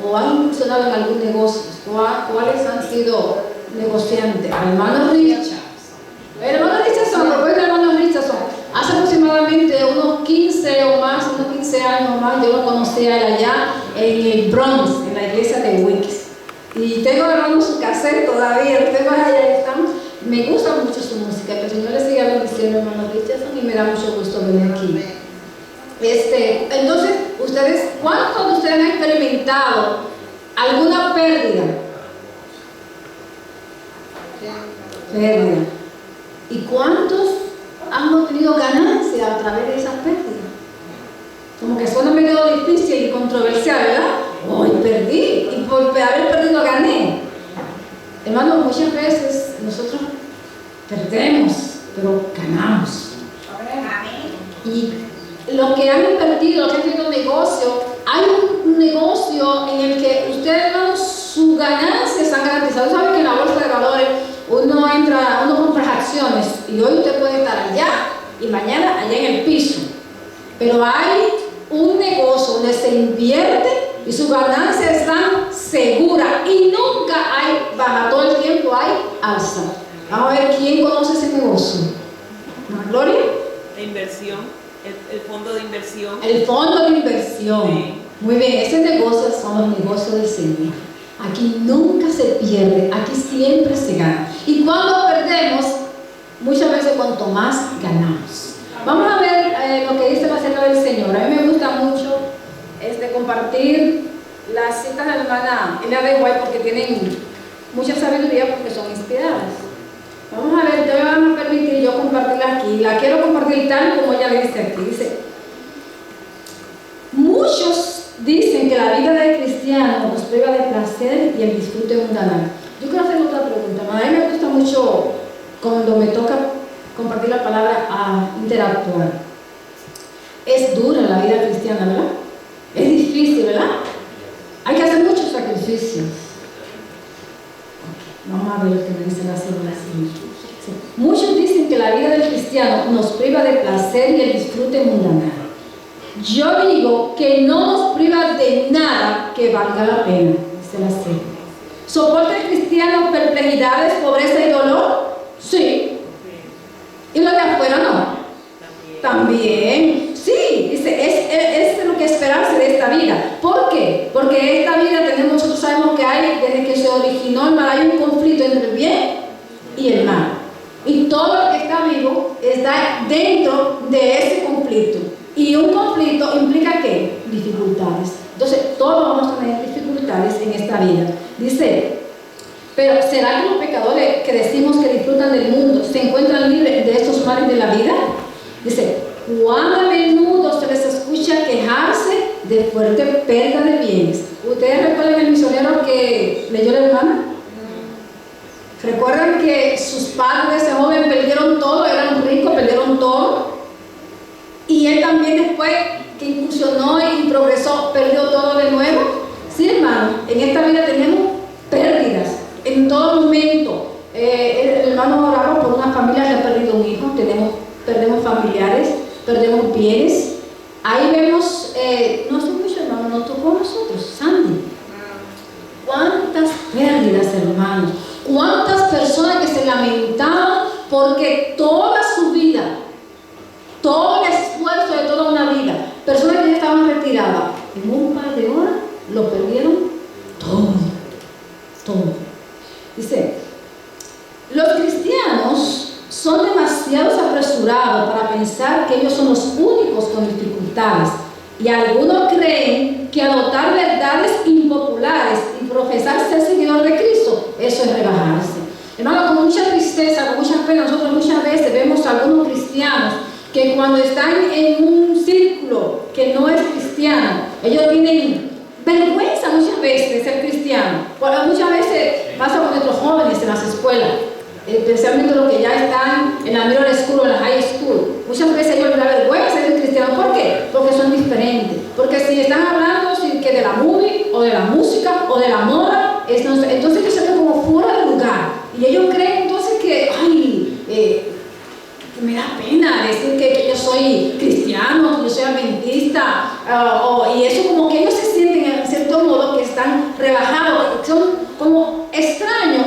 o han incursionado en algún negocio? ¿Cuáles han sido negociantes? Hermano Richardson. El hermano Richardson, recuerda el hermano Richardson. Hace aproximadamente unos 15 o más, unos 15 años más, yo lo conocí a él allá en el Bronx, en la iglesia de Wicks. Y tengo grabando su cassette todavía, los temas allá están. Me gusta mucho su música, que el Señor le siga bendiciendo, hermano Richardson, y me da mucho gusto venir aquí. Entonces, ¿cuántos de ustedes han experimentado alguna pérdida? Pérdida. ¿Y cuántos han obtenido ganancias a través de esas pérdidas? Como que suena medio difícil y controversial, ¿verdad? Hoy perdí, y por haber perdido gané. Hermano, muchas veces nosotros perdemos, pero ganamos. Y lo que han invertido, lo que han tenido negocio, hay un negocio en el que ustedes, hermanos, sus ganancias están garantizadas. Saben que en la bolsa de valores uno compra acciones y hoy usted puede estar allá y mañana allá en el piso. Pero hay un negocio donde se invierte y sus ganancias están seguras y nunca hay baja, todo el tiempo hay alza. Vamos a ver quién conoce ese negocio. ¿Gloria? La inversión, el fondo de inversión. El fondo de inversión. Sí. Muy bien, ese negocio son los negocios del Señor. Aquí nunca se pierde, aquí siempre se gana. Y cuando perdemos, muchas veces cuanto más ganamos. Vamos a ver lo que dice la cena del Señor. A mí me gusta mucho compartir las citas de la hermana Elena de White porque tienen mucha sabiduría, porque son inspiradas. Vamos a ver, me van a permitir yo compartirla aquí. La quiero compartir tal como ella le dice aquí. Dice: muchos dicen que la vida del cristiano nos priva de placer y el disfrute mundanal. Yo quiero hacer otra pregunta. A mí me gusta mucho cuando me toca compartir la palabra a interactuar. Es dura la vida cristiana, ¿verdad? Es difícil, ¿verdad? Hay que hacer muchos sacrificios. Vamos a ver lo que me dice la célula. Sí. Muchos dicen que la vida del cristiano nos priva de placer y el disfrute mundanal. Yo digo que no nos priva de nada que valga la pena, dice la célula. ¿Soporta el cristiano perplejidades, pobreza y dolor? Sí. ¿Y lo de afuera no? También. Sí, dice, es lo que esperarse de esta vida. ¿Por qué? Porque esta vida nosotros sabemos que hay, desde que se originó el mal, hay un conflicto entre el bien y el mal. Y todo lo que está vivo está dentro de ese conflicto. Y un conflicto implica ¿qué? Dificultades. Entonces, todos vamos a tener dificultades en esta vida. Dice, pero ¿será que los pecadores que decimos que disfrutan del mundo se encuentran libres de estos males de la vida? Dice, ¿cuán a menudo se les escucha quejarse de fuerte pérdida de bienes? ¿Ustedes recuerdan el misionero que leyó la hermana? ¿Recuerdan que sus padres de ese joven perdieron todo, eran ricos, perdieron todo? Y él también después que incursionó y progresó, perdió todo de nuevo. Sí, hermano, en esta vida tenemos pérdidas en todo momento. El hermano oraba por una familia que ha perdido un hijo, perdemos familiares, perdemos bienes. Ahí vemos, no hace mucho, hermano, nos tocó a nosotros, Sandy. ¿Cuántas pérdidas, hermanos? ¿Cuántas personas que se lamentaban porque toda su vida, todo el esfuerzo de toda una vida, personas que ya estaban retiradas, en un par de horas lo perdieron todo. Dice, los cristianos son demasiado apresurados para pensar que ellos son los únicos con dificultades, y algunos creen que adoptar verdades impopulares y profesar ser seguidor de Cristo, eso es rebajarse. Hermano, con mucha tristeza, con mucha pena, nosotros muchas veces vemos a algunos cristianos que cuando están en un círculo que no es cristiano, ellos tienen vergüenza muchas veces de ser cristiano. Muchas veces pasa con nuestros jóvenes en las escuelas, especialmente los que ya están en la middle school o en la high school. Muchas veces ellos les da vergüenza de ser cristianos. ¿Por qué? Porque son diferentes. Porque si están hablando que de la movie o de la música o de la moda, entonces ellos se ven como fuera de lugar. Y ellos creen entonces que, me da pena decir que yo soy cristiano, que yo soy adventista, y eso como que ellos se sienten en cierto modo que están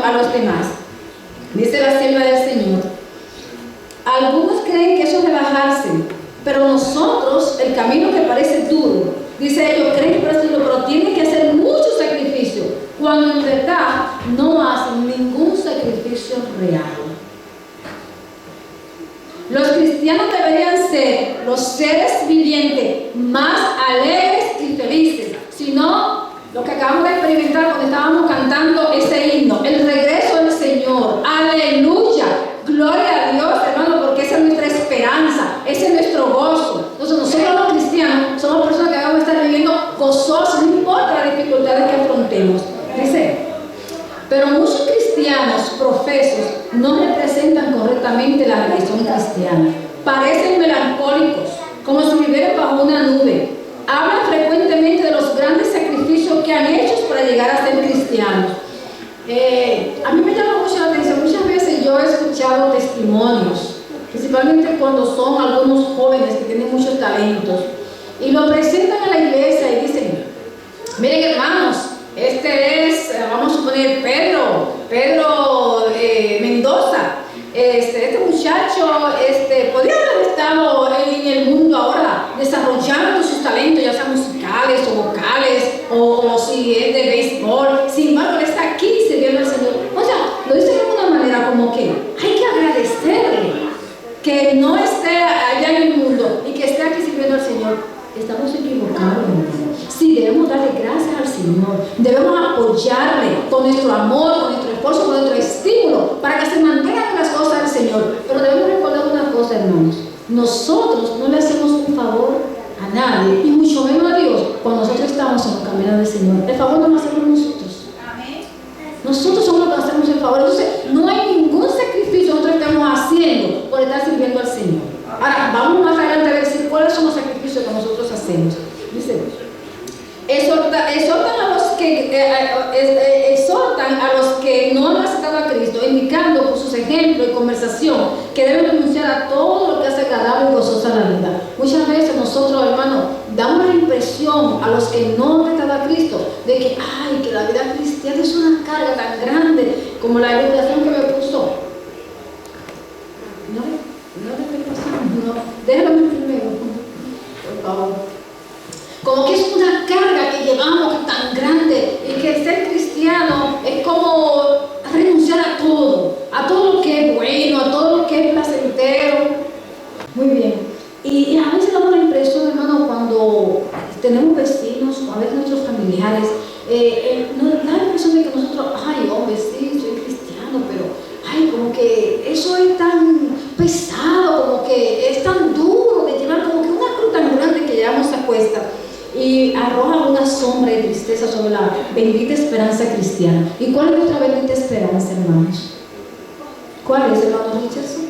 a los demás. Dice la sierva del Señor. Algunos creen que eso es relajarse, pero nosotros, el camino que parece duro, dice ellos, creen que parece duro, pero tienen que hacer mucho sacrificio, cuando en verdad no hacen ningún sacrificio real. Los cristianos deberían ser los seres vivientes más alegres y felices, sino lo que acabamos de experimentar cuando estábamos cantando ese himno, el regreso del Señor. Aleluya, gloria a Dios, hermano, porque esa es nuestra esperanza, ese es nuestro gozo. Entonces nosotros los cristianos somos personas que vamos a estar viviendo gozosos, no importa las dificultades que afrontemos. Dice, pero muchos cristianos profesos no representan correctamente la religión cristiana. Parecen melancólicos, como si vivieran bajo una nube. Hablan frecuentemente de los grandes sacrificios que han hecho para llegar a ser cristianos. A mí me llama mucho la atención, muchas veces yo he escuchado testimonios, principalmente cuando son algunos jóvenes que tienen muchos talentos, y lo presentan a la iglesia y dicen, miren hermanos, este es, vamos a suponer, Pedro Mendoza. Este muchacho podría haber estado en el mundo ahora desarrollando sus talentos, ya sean musicales o vocales, o si es de béisbol. Sin embargo, él está aquí sirviendo al Señor. O sea, lo dice de una manera como que hay que agradecerle que no esté allá en el mundo y que esté aquí sirviendo al Señor. Estamos equivocados, hermano. Sí, debemos darle gracias al Señor. Debemos apoyarle con nuestro amor, con nuestro esfuerzo, con nuestro estímulo, para que se mantengan las cosas del Señor. Pero debemos recordar una cosa, hermanos. Nosotros no le hacemos un favor a nadie, y mucho menos a Dios, cuando nosotros estamos en los caminos del Señor. El favor no lo hacemos nosotros. Nosotros somos los que hacemos el favor. Entonces, no hay ningún sacrificio que nosotros estemos haciendo por estar sirviendo al Señor. Ahora, vamos más adelante a decir cuáles son los sacrificios que nosotros hacemos. Dice, exhortan a los que no han aceptado a Cristo, indicando por sus ejemplos y conversación que deben renunciar a todo lo que hace agradable y gozosa la vida. Muchas veces nosotros, hermanos, damos la impresión a los que no han aceptado a Cristo de que, ay, que la vida cristiana es una carga tan grande, como la ilustración que me puso. Déjame primero, por favor. Como que es una carga que llevamos tan grande, y que ser cristiano es como renunciar a todo lo que es bueno, a todo lo que es placentero. Muy bien. Y a veces damos la impresión, hermano, cuando tenemos vecinos, o a veces nuestros familiares, nos da la impresión de que nosotros, ay, hombre, sí, soy cristiano, pero ay, como que eso es tan pesado, como que es tan duro de llevar, como que una cruz tan grande que llevamos a cuesta, y arroja una sombra de tristeza sobre la bendita esperanza cristiana. ¿Y cuál es nuestra bendita esperanza, hermanos? ¿Cuál es, hermano Richardson?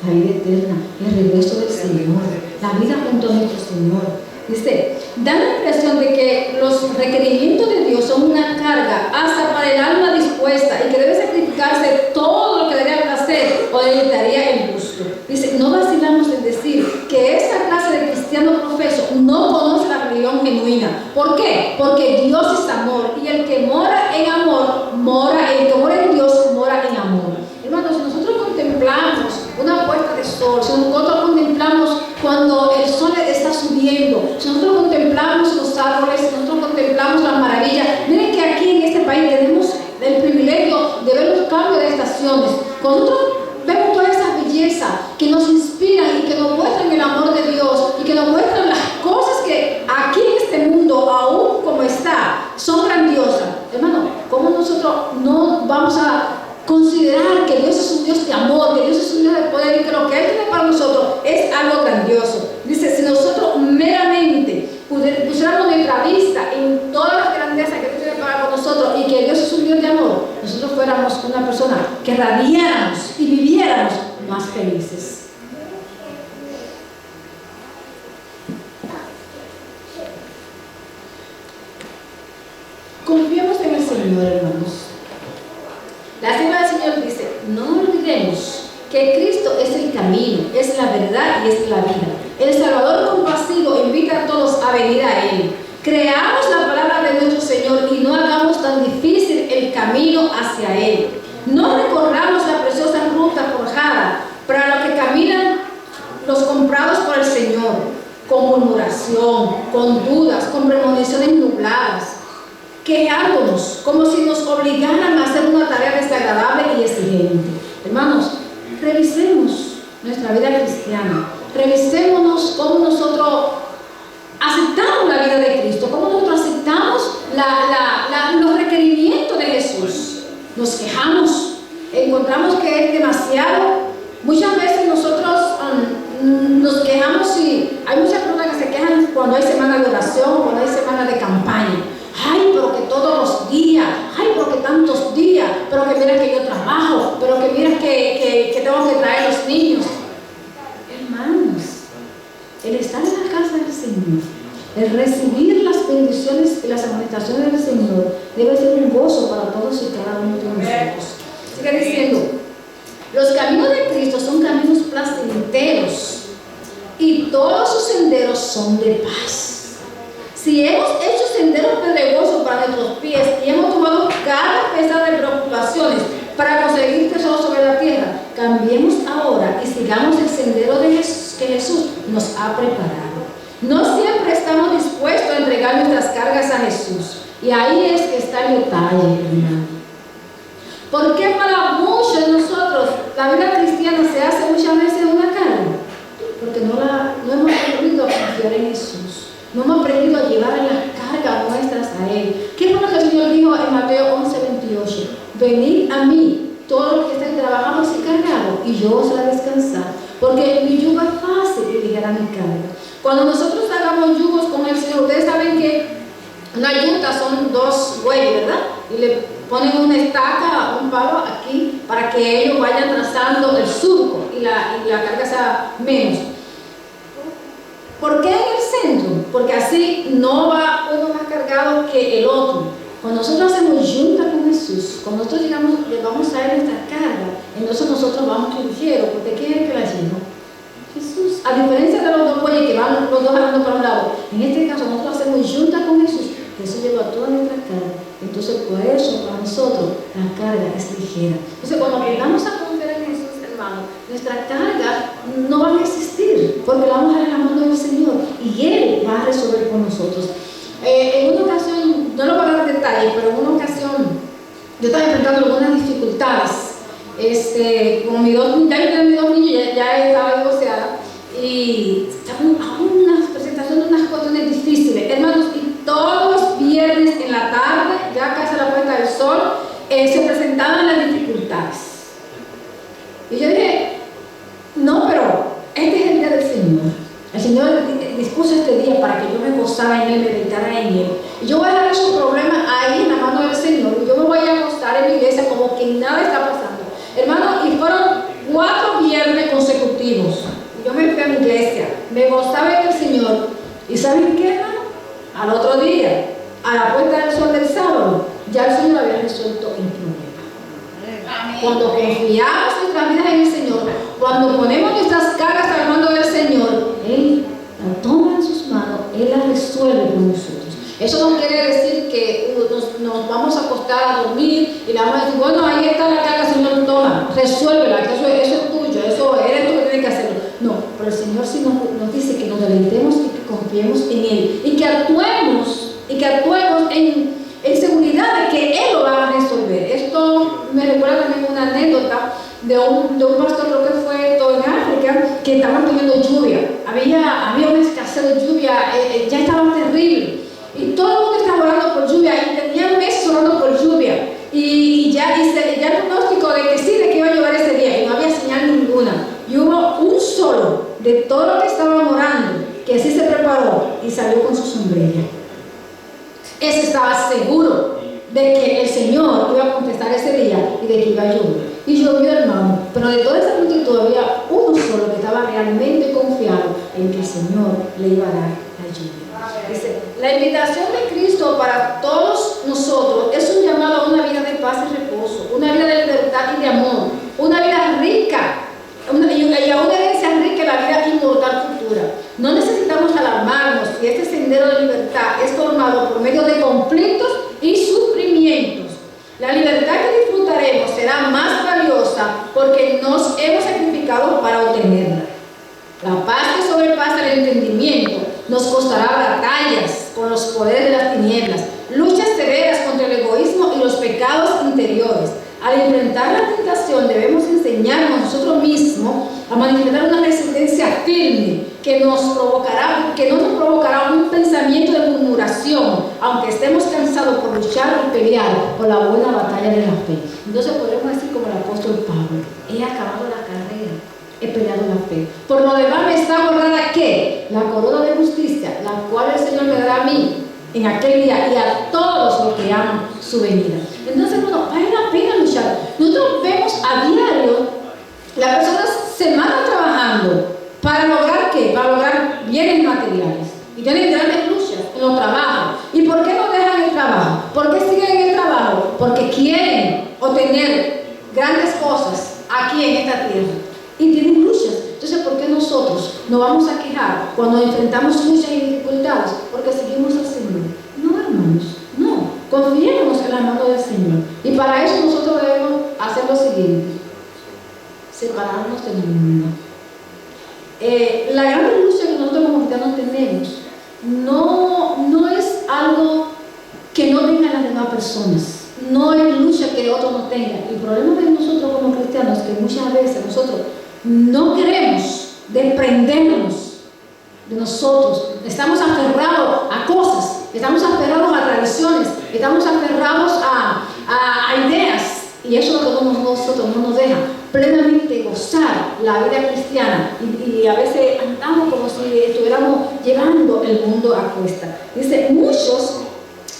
La vida eterna, el regreso del Señor, la vida junto a nuestro Señor. Dice, da la impresión de que los requerimientos de Dios son una carga hasta para el alma dispuesta, y que debe sacrificarse todo lo que daría placer o le daría el gusto. Dice, no vacilamos en decir que esa clase de cristiano profeso no conoce la religión genuina. ¿Por qué? Porque Dios es amor, y el que mora en amor, el que mora en Dios, mora en amor. Hermanos, si nosotros contemplamos una puesta de sol, si nosotros contemplamos cuando el sol está subiendo, si nosotros contemplamos los árboles, si nosotros contemplamos las maravillas, miren que aquí en este país tenemos el privilegio de ver los cambios de estaciones. Cuando nosotros vemos toda esa belleza que nos inspiran y que nos muestran el amor de Dios, y que nos muestran las cosas que aquí en este mundo, aún como está, son grandiosas. Hermano, ¿cómo nosotros no vamos a considerar que Dios es un Dios de amor, que Dios es un Dios de poder, y que lo que Él tiene para nosotros es algo grandioso? Dice, si nosotros meramente pusiéramos nuestra vista en todas las grandezas que Dios tiene para nosotros, y que Dios es un Dios de amor, nosotros fuéramos una persona que radiáramos y viviéramos más felices. Confiemos en el Señor, hermanos. La sierva del Señor dice, no olvidemos que Cristo es el camino, es la verdad y es la vida. El Salvador compasivo invita a todos a venir a Él. Creamos la palabra de nuestro Señor y no hagamos tan difícil el camino hacia Él. No recorramos la preciosa ruta forjada para los que caminan los comprados por el Señor, con murmuración, con dudas, con premoniciones nubladas, quejándonos como si nos obligaran a hacer una tarea desagradable y exigente. Hermanos, revisemos nuestra vida cristiana, revisémonos cómo nosotros aceptamos la vida de Cristo, cómo nosotros aceptamos los requerimientos de Jesús. Nos quejamos, encontramos que es demasiado. Muchas veces nosotros nos quejamos y hay muchas personas que se quejan cuando hay semana de oración, cuando hay semana de campaña. Ay, pero que todos los días, ay, pero que tantos días, pero que mira que yo trabajo, pero que mira que tengo que traer a los niños. Hermanos, el estar en la casa del Señor, el recibir las bendiciones y las amonestaciones del Señor debe ser un gozo para todos y cada uno de nosotros. Sigue diciendo, los caminos de Cristo son caminos placenteros y todos sus senderos son de paz. Si hemos hecho senderos pedregosos para nuestros pies y hemos tomado cada pesada de preocupaciones para conseguir tesoros sobre la tierra, cambiemos ahora y sigamos el sendero de Jesús, que Jesús nos ha preparado. No siempre estamos dispuestos a entregar nuestras cargas a Jesús. Y ahí es que está el detalle, hermano. ¿Por qué para muchos de nosotros la vida cristiana se hace muchas veces una carga? Porque no hemos aprendido a confiar en Jesús. No hemos aprendido a llevar las cargas nuestras a Él. ¿Qué fue lo que el Señor dijo en Mateo 11:28? Venid a mí, todos los que estén trabajando y cargados, y yo os haré descansar. Porque mi yugo es fácil y ligera mi carga. Cuando nosotros hagamos yugos con el Señor, ustedes saben que una yuta son dos bueyes, ¿verdad? Y le ponen una estaca, un palo aquí, para que ellos vayan trazando el surco y la carga sea menos. ¿Por qué en el centro? Porque así no va uno más cargado que el otro. Cuando nosotros hacemos junta con Jesús, cuando nosotros llegamos, le vamos a dar nuestra carga, entonces nosotros vamos ligero, porque ¿quién es el que la lleva? Jesús. A diferencia de los dos bueyes que van los dos jalando para un lado, en este caso nosotros hacemos junta con Jesús. Jesús lleva toda nuestra carga. Entonces por eso para nosotros la carga es ligera. Entonces cuando aprendamos a confiar en Jesús, hermano, nuestra carga no va a existir, porque la vamos a dejar en la mano del Señor y Él va a resolver por nosotros. En una ocasión, no lo voy a dar detalles, pero en una ocasión yo estaba enfrentando algunas dificultades. Con mis dos niños, ya estaba divorciada y estaban a unas presentaciones, unas cuestiones difíciles, hermanos, y todos los viernes en la tarde, ya casi a la puesta del sol, se presentaban las dificultades. Y yo dije, no, pero este es el día del Señor. El Señor dispuso este día para que yo me gozara en Él, meditara en Él. Y yo voy a dejar su problema ahí en la mano del Señor. Y yo me voy a acostar en mi iglesia como que nada está pasando. Hermano, y fueron 4 viernes consecutivos. Yo me fui a mi iglesia, me gozaba en el Señor. ¿Y saben qué, hermano? Al otro día, a la puesta del sol del sábado, ya el Señor había resuelto el problema. Cuando confiamos nuestras vidas en el Señor, cuando ponemos nuestras cargas al mando del Señor, Él la toma en sus manos, Él la resuelve con nosotros. Eso no quiere decir que nos vamos a acostar a dormir y le vamos a decir, bueno, ahí está la carga, Señor, toma, resuélvela, que eso es tuyo, eso eres tú que tienes que hacerlo. No, pero el Señor sí nos dice que nos deleitemos y que confiemos en Él y que actuemos en seguridad de que Él lo va a resolver. Esto me recuerda también una anécdota de un pastor, creo que fue todo en África, que estaban pidiendo lluvia. Había una escasez de lluvia, ya estaba terrible. Y todo el mundo estaba orando por lluvia y tenían meses orando por lluvia. Y ya el pronóstico de que sí, de que iba a llover ese día y no había señal ninguna. Y hubo un solo de todo lo que estaban orando que sí se preparó y salió con su sombrilla. Ese estaba seguro de que el Señor iba a contestar ese día y de que iba a llover. Y llovió, hermano, pero de toda esa multitud había uno solo que estaba realmente confiado en que el Señor le iba a dar la lluvia. Dice, la invitación de Cristo para todos nosotros es un llamado a una vida de paz y reposo, una vida de libertad y de amor, una vida rica, y a una herencia rica en la vida inmortal futura. No necesitamos alarmarnos si este sendero de libertad es formado por medio de conflictos y sufrimientos. La libertad que no nos provocará un pensamiento de murmuración, aunque estemos cansados por luchar y pelear por la buena batalla de la fe. Entonces podemos decir como el apóstol Pablo: he acabado la carrera, he peleado la fe. Por lo demás me está guardada ¿qué? La corona de justicia, la cual el Señor me dará a mí en aquel día y a todos los que aman su venida. Entonces, bueno, vale la pena luchar. Nosotros vemos a diario las personas se matan trabajando para lograr ¿qué? Para lograr bienes materiales. Y tienen grandes luchas en los trabajos. ¿Y por qué no dejan el trabajo? ¿Por qué siguen en el trabajo? Porque quieren obtener grandes cosas aquí en esta tierra. Y tienen luchas. Entonces, ¿por qué nosotros nos vamos a quejar cuando enfrentamos luchas y dificultades? Porque seguimos al Señor. No, hermanos, no. Confiemos en la mano del Señor. Y para eso nosotros debemos hacer lo siguiente: separarnos del mundo. La gran lucha que nosotros como cristianos tenemos no es algo que no tengan las demás personas. No es lucha que otros no tengan. El problema de nosotros como cristianos es que muchas veces nosotros no queremos desprendernos de nosotros. Estamos aferrados a cosas, estamos aferrados a tradiciones, estamos aferrados a ideas, y eso es lo que nosotros no nos deja plenamente gozar la vida cristiana, y a veces andamos como si estuviéramos llevando el mundo a cuesta. Dice: muchos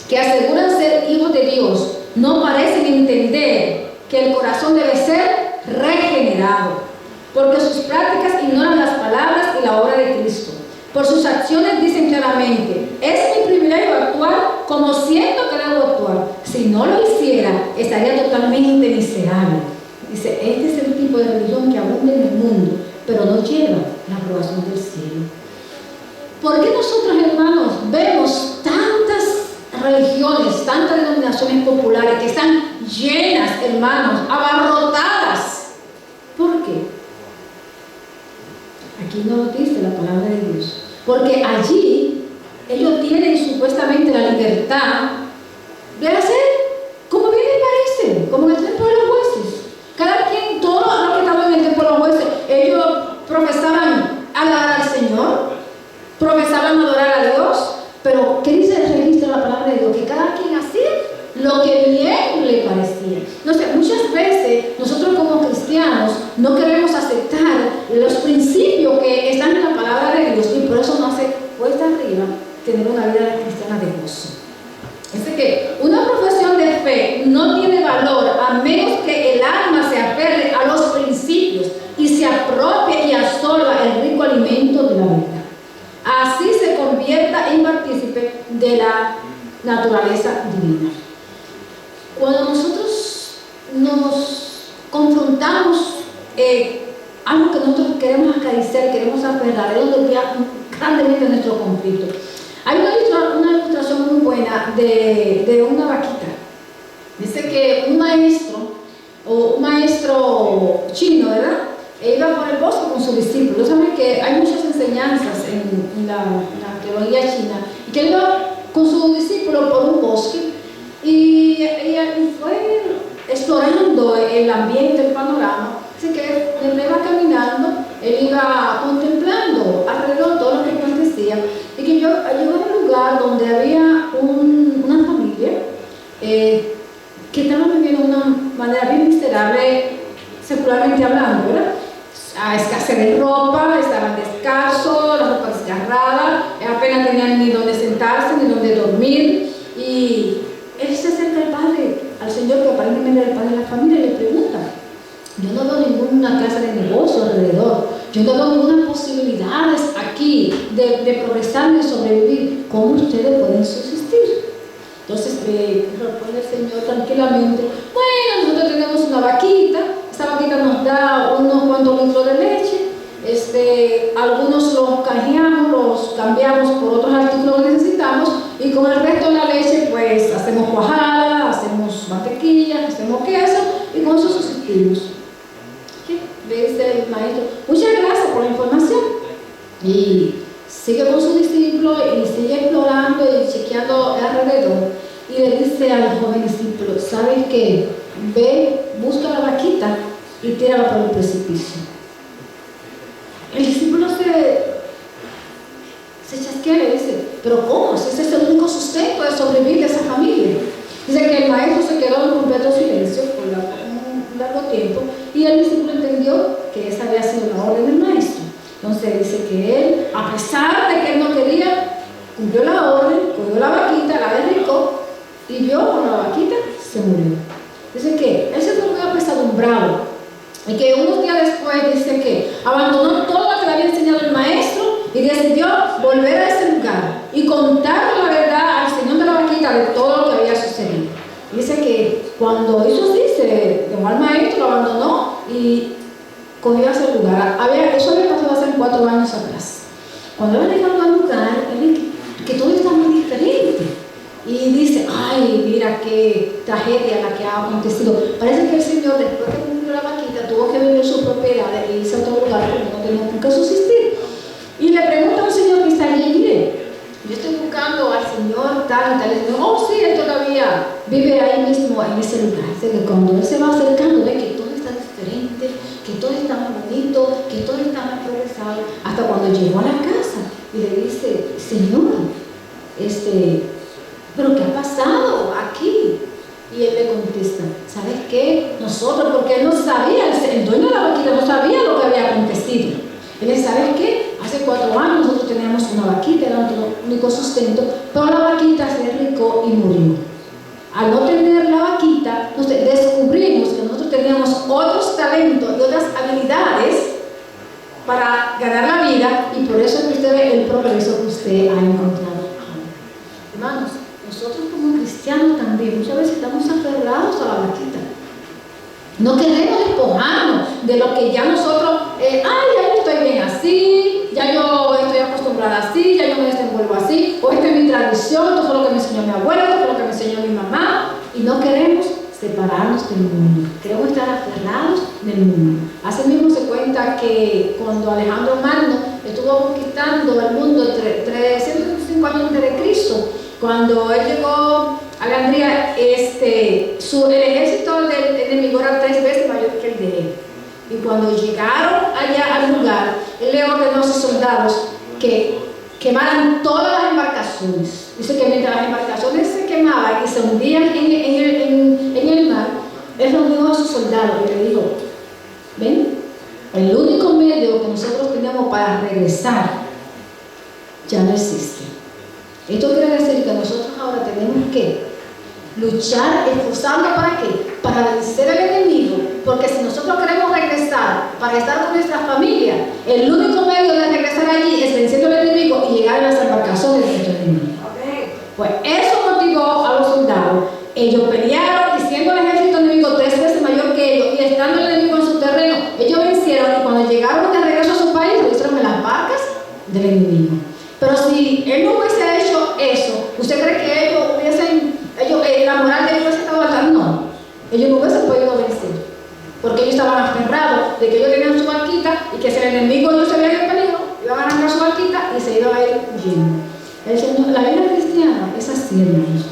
que aseguran ser hijos de Dios no parecen entender que el corazón debe ser regenerado, porque sus prácticas ignoran las palabras y la obra de Cristo. Por sus acciones dicen claramente: es mi privilegio actuar como siento que debo actuar. Si no lo hiciera, estaría totalmente miserable. Dice: este es el tipo de religión que abunda en el mundo, pero no lleva la aprobación del cielo. ¿Por qué nosotros, hermanos, vemos tantas religiones, tantas denominaciones populares que están llenas, hermanos, abarrotadas? ¿Por qué? Aquí no lo dice la palabra de Dios. Porque allí ellos tienen supuestamente la libertad de hacer como bien les parece, como en el tiempo de los jueces. Cada quien, todos los que estaban en el tiempo de los jueces, ellos profesaban alabar al Señor, profesaban adorar a Dios. Pero ¿qué dice el registro de la palabra de Dios? Que cada quien hacía lo que bien le parecía. No sé, muchas veces nosotros como cristianos no queremos aceptar los principios que están en la palabra de Dios, y por eso nos hace cuesta arriba tener una vida cristiana de gozo. Es que una profesión de fe no tiene valor a menos que el alma se aferre a los principios y se apropie y absorba el rico alimento de la verdad. Así se convierta en partícipe de la naturaleza divina. Cuando nosotros nos confrontamos algo que nosotros queremos acariciar, queremos aferrar, es donde queda grandemente nuestro conflicto. Hay una ilustración muy buena de una vaquita. Dice que un maestro chino, ¿verdad?, iba por el bosque con sus discípulos. Saben que hay muchas enseñanzas en la teología china, y que él iba con sus discípulos por un bosque y fue explorando el ambiente, el panorama. Así que mientras iba caminando, él iba contemplando alrededor todo lo que acontecía, y que llegó a un lugar donde había una familia que estaba viviendo de una manera bien miserable, secularmente hablando, ¿verdad? A escasez de ropa, estaban descalzos, la ropa desgarrada, apenas tenían ni donde sentarse ni donde dormir. Y él se acerca al Señor, que aparentemente era el padre de la familia, y le pregunta: yo no veo ninguna clase de negocio alrededor, yo no veo ninguna posibilidades aquí de progresar, de sobrevivir. ¿Cómo ustedes pueden subsistir? Entonces responde el Señor tranquilamente: bueno, nosotros tenemos una vaquita, esta vaquita nos da unos cuantos litros de leche, algunos los canjeamos, los cambiamos por otros artículos que necesitamos, y con el resto de la leche pues hacemos cuajada, hacemos mantequilla, hacemos queso, y con eso subsistimos. ¿Qué? Le dice el maestro: muchas gracias por la información. Y sigue con su discípulo y sigue explorando y chequeando alrededor, y le dice al joven discípulo: ¿sabes qué? Ve, busca la vaquita y tírala por el precipicio. El discípulo se pero ¿cómo? Si ese es el único sustento de sobrevivir de esa familia. Dice que el maestro se quedó en completo silencio por un largo tiempo y el discípulo entendió que esa había sido la orden del maestro. Entonces dice que él, a pesar de que él no quería, cumplió la orden, cogió la vaquita, la derricó y vio cuando la vaquita se murió. Dice que él se fue muy apesadumbrado y que unos días después dice que abandonó todo lo que le había enseñado el maestro y decidió volver a ese lugar y contar la verdad al señor de la vaquita de todo lo que había sucedido. Dice que cuando hizo así, se dejó al maestro, lo abandonó y cogió a ese lugar. Eso había pasado hace 4 años atrás. Cuando él llegó al lugar, él que todo está muy diferente. Y dice, ay, mira qué tragedia la que ha acontecido. Parece que el Señor, después que cumplió la vaquita, tuvo que vender su propiedad e irse a otro lugar porque no tenía con qué subsistir. Y le pregunta a un señor que está allí, mire, yo estoy buscando al Señor tal y tal. Y dice, oh sí, él todavía vive ahí mismo, en ese lugar. Dice que cuando él se va acercando, ve que todo está diferente, que todo está más bonito, que todo está más progresado. Hasta cuando llegó a la casa y le dice, Señor, ¿pero qué ha pasado aquí? Y él le contesta, ¿sabes qué? Nosotros, porque él no sabía, el dueño de la vaquita no sabía lo que había acontecido. Él dice, ¿sabes qué? Hace 4 años nosotros teníamos una vaquita, era nuestro único sustento, pero la vaquita se derricó y murió. Al no tener la vaquita, descubrimos que nosotros teníamos otros talentos y otras habilidades para ganar la vida, y por eso es que usted ve el progreso que usted ha encontrado. Hermanos, nosotros como cristianos también muchas veces estamos aferrados a la vaquita. No queremos despojarnos de lo que ya nosotros, ya yo estoy bien así, ya yo estoy acostumbrada así, ya yo me desenvuelvo así, o esta es mi tradición, esto fue lo que me enseñó mi abuelo, esto fue lo que me enseñó mi mamá, y no queremos separarnos del mundo, queremos estar aferrados del mundo. Así mismo se cuenta que cuando Alejandro Magno estuvo conquistando el mundo entre 305 años antes de Cristo, cuando él llegó a Alejandría, el ejército del enemigo era 3 veces mayor que el de él. Y cuando llegaron allá al lugar, él le ordenó a sus soldados que quemaran todas las embarcaciones. Dice que mientras las embarcaciones se quemaban y se hundían en el mar, él reunió a sus soldados y le dijo, ven, el único medio que nosotros tenemos para regresar ya no existe. Esto quiere decir que nosotros ahora tenemos que luchar, esforzarnos ¿para qué? Para vencer al enemigo, porque si nosotros queremos regresar para estar con nuestra familia, el único medio de regresar allí es venciendo al enemigo y llegar a las embarcaciones de nuestro enemigo. Pues eso motivó a los soldados. Ellos pelearon y siendo el ejército enemigo 3 veces mayor que ellos y estando el enemigo en su terreno, ellos vencieron y cuando llegaron de regreso a su país, lo hicieron en las barcas del enemigo. Pero si él no hubiese hecho eso, ¿usted cree que la moral de ellos hubiese estado alta? No, ellos no hubiesen podido vencer, porque ellos estaban aferrados de que ellos tenían su barquita y que si el enemigo no se veía en peligro, iban a arrancar su barquita y se iban a ir huyendo. La vida cristiana es así, hermanos.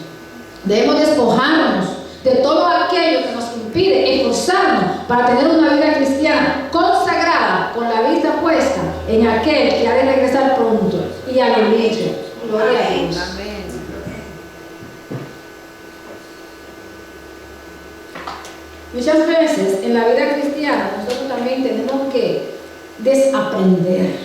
Debemos despojarnos de todo aquello que nos impide esforzarnos para tener una vida cristiana consagrada, con la vista puesta en aquel que ha de regresar pronto y al inicio. Gloria a Dios. Amén. Muchas veces en la vida cristiana nosotros también tenemos que desaprender.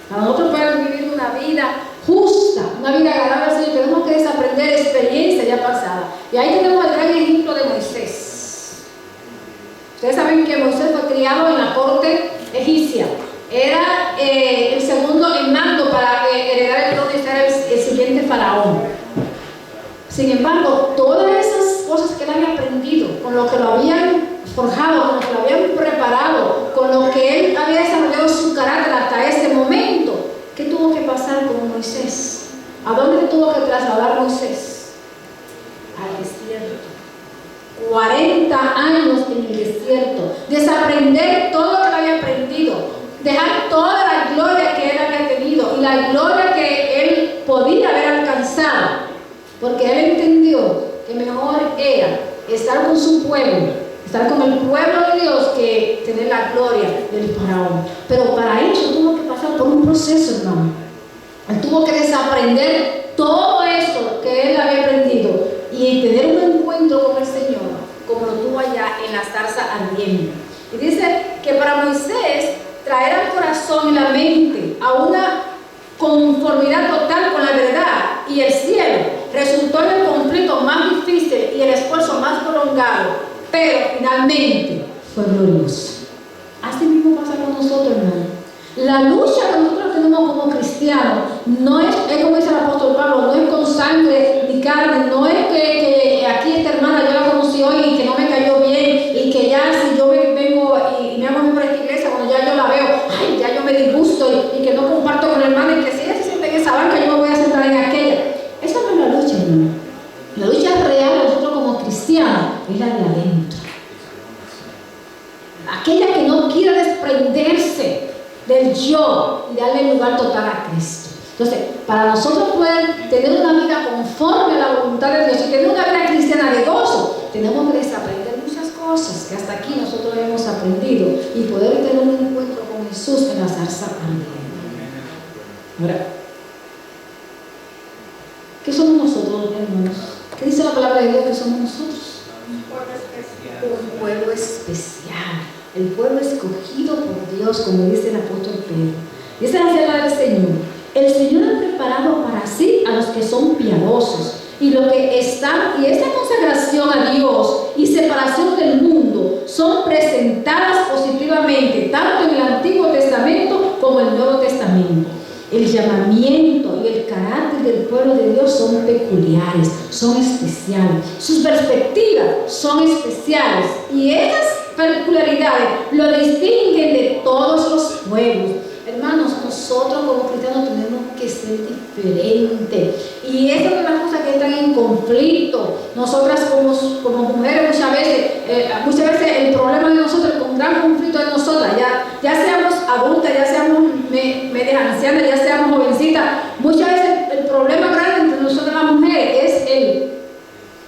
Para nosotros poder vivir una vida justa, una vida agradable al Señor, tenemos que desaprender experiencia ya pasada. Y ahí tenemos el gran ejemplo de Moisés. Ustedes saben que Moisés fue criado en la corte egipcia. Era el segundo en mando para heredar el trono y ser el siguiente faraón. Sin embargo, todas esas cosas que él había aprendido, con lo que lo habían forjado, con lo que lo habían preparado, con lo que él había desarrollado su carácter hasta este momento, ¿qué tuvo que pasar con Moisés? ¿A dónde se tuvo que trasladar Moisés? Al desierto. 40 años en el desierto, desaprender todo lo que él había aprendido, dejar toda la gloria que él había tenido y la gloria que él podía haber alcanzado, porque él entendió que mejor era estar con su pueblo, estar con el pueblo de Dios, que tener la gloria del faraón. Pero para eso tuvo que pasar por un proceso, hermano. Él tuvo que desaprender todo eso que él había aprendido y tener un encuentro con el Señor, como lo tuvo allá en la zarza ardiente. Y dice que para Moisés traer al corazón y la mente a una conformidad total con la verdad y el cielo resultó en el conflicto más difícil y el esfuerzo más prolongado, pero finalmente fue glorioso. Así mismo pasa con nosotros, hermano. La lucha que nosotros tenemos como cristianos no es como dice el apóstol Pablo, no es con sangre ni carne, no es que aquí esta hermana yo la conocí hoy y que no me cayó bien y que ya si yo vengo y me hago miembro de esta iglesia, cuando ya yo la veo, ay, ya yo me disgusto y que no comparto con el hermano y que si ella se siente en esa banca yo me voy a sentar en aquella. Esa no es la lucha, hermano. La lucha real de nosotros como cristianos es la de adentro. Aquella que no quiere desprenderse del yo y darle lugar total a Cristo. Entonces, para nosotros poder tener una vida conforme a la voluntad de Dios y tener una vida cristiana de gozo, tenemos que desaprender muchas cosas que hasta aquí nosotros hemos aprendido y poder tener un encuentro con Jesús en la zarza ardiente. Ahora, ¿qué somos nosotros, hermanos? ¿Qué dice la palabra de Dios que somos nosotros? Un pueblo especial. El pueblo escogido por Dios, como dice el apóstol Pedro. Dice la palabra del Señor: el Señor ha preparado para sí a los que son piadosos, y esta consagración a Dios y separación del mundo son presentadas positivamente tanto en el Antiguo Testamento como en el Nuevo Testamento. El llamamiento y el carácter del pueblo de Dios son peculiares, son especiales. Sus perspectivas son especiales y esas particularidades lo distinguen de todos los pueblos. Hermanos, nosotros como cristianos tenemos que ser diferentes. Y esa es una de las cosas que están en conflicto. Nosotras como mujeres muchas veces el problema de nosotros, el gran conflicto de nosotras, ya seamos adultas, ya seamos medias ancianas, ya seamos jovencitas, muchas veces el problema grande entre nosotras las mujeres es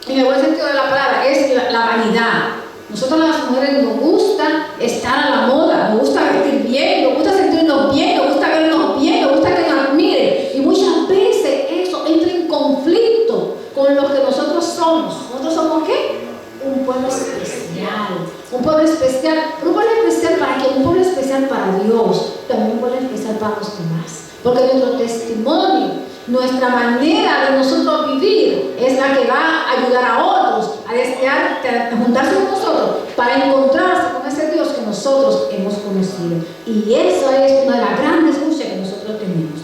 en el buen sentido de la palabra, es la vanidad. Nosotros las mujeres nos gusta estar a la moda, nos gusta vestir bien, nos gusta sentirnos bien, nos gusta vernos bien, nos gusta que nos admiren. Y muchas veces eso entra en conflicto con lo que nosotros somos. ¿Nosotros somos qué? Un pueblo especial. Un pueblo especial. Un pueblo especial para qué? Un pueblo especial para Dios. También un pueblo especial para los demás. Porque nuestro testimonio, nuestra manera de nosotros vivir es la que va a ayudar a otros a desear juntarse con nosotros para encontrarse con ese Dios que nosotros hemos conocido. Y esa es una de las grandes luchas que nosotros tenemos.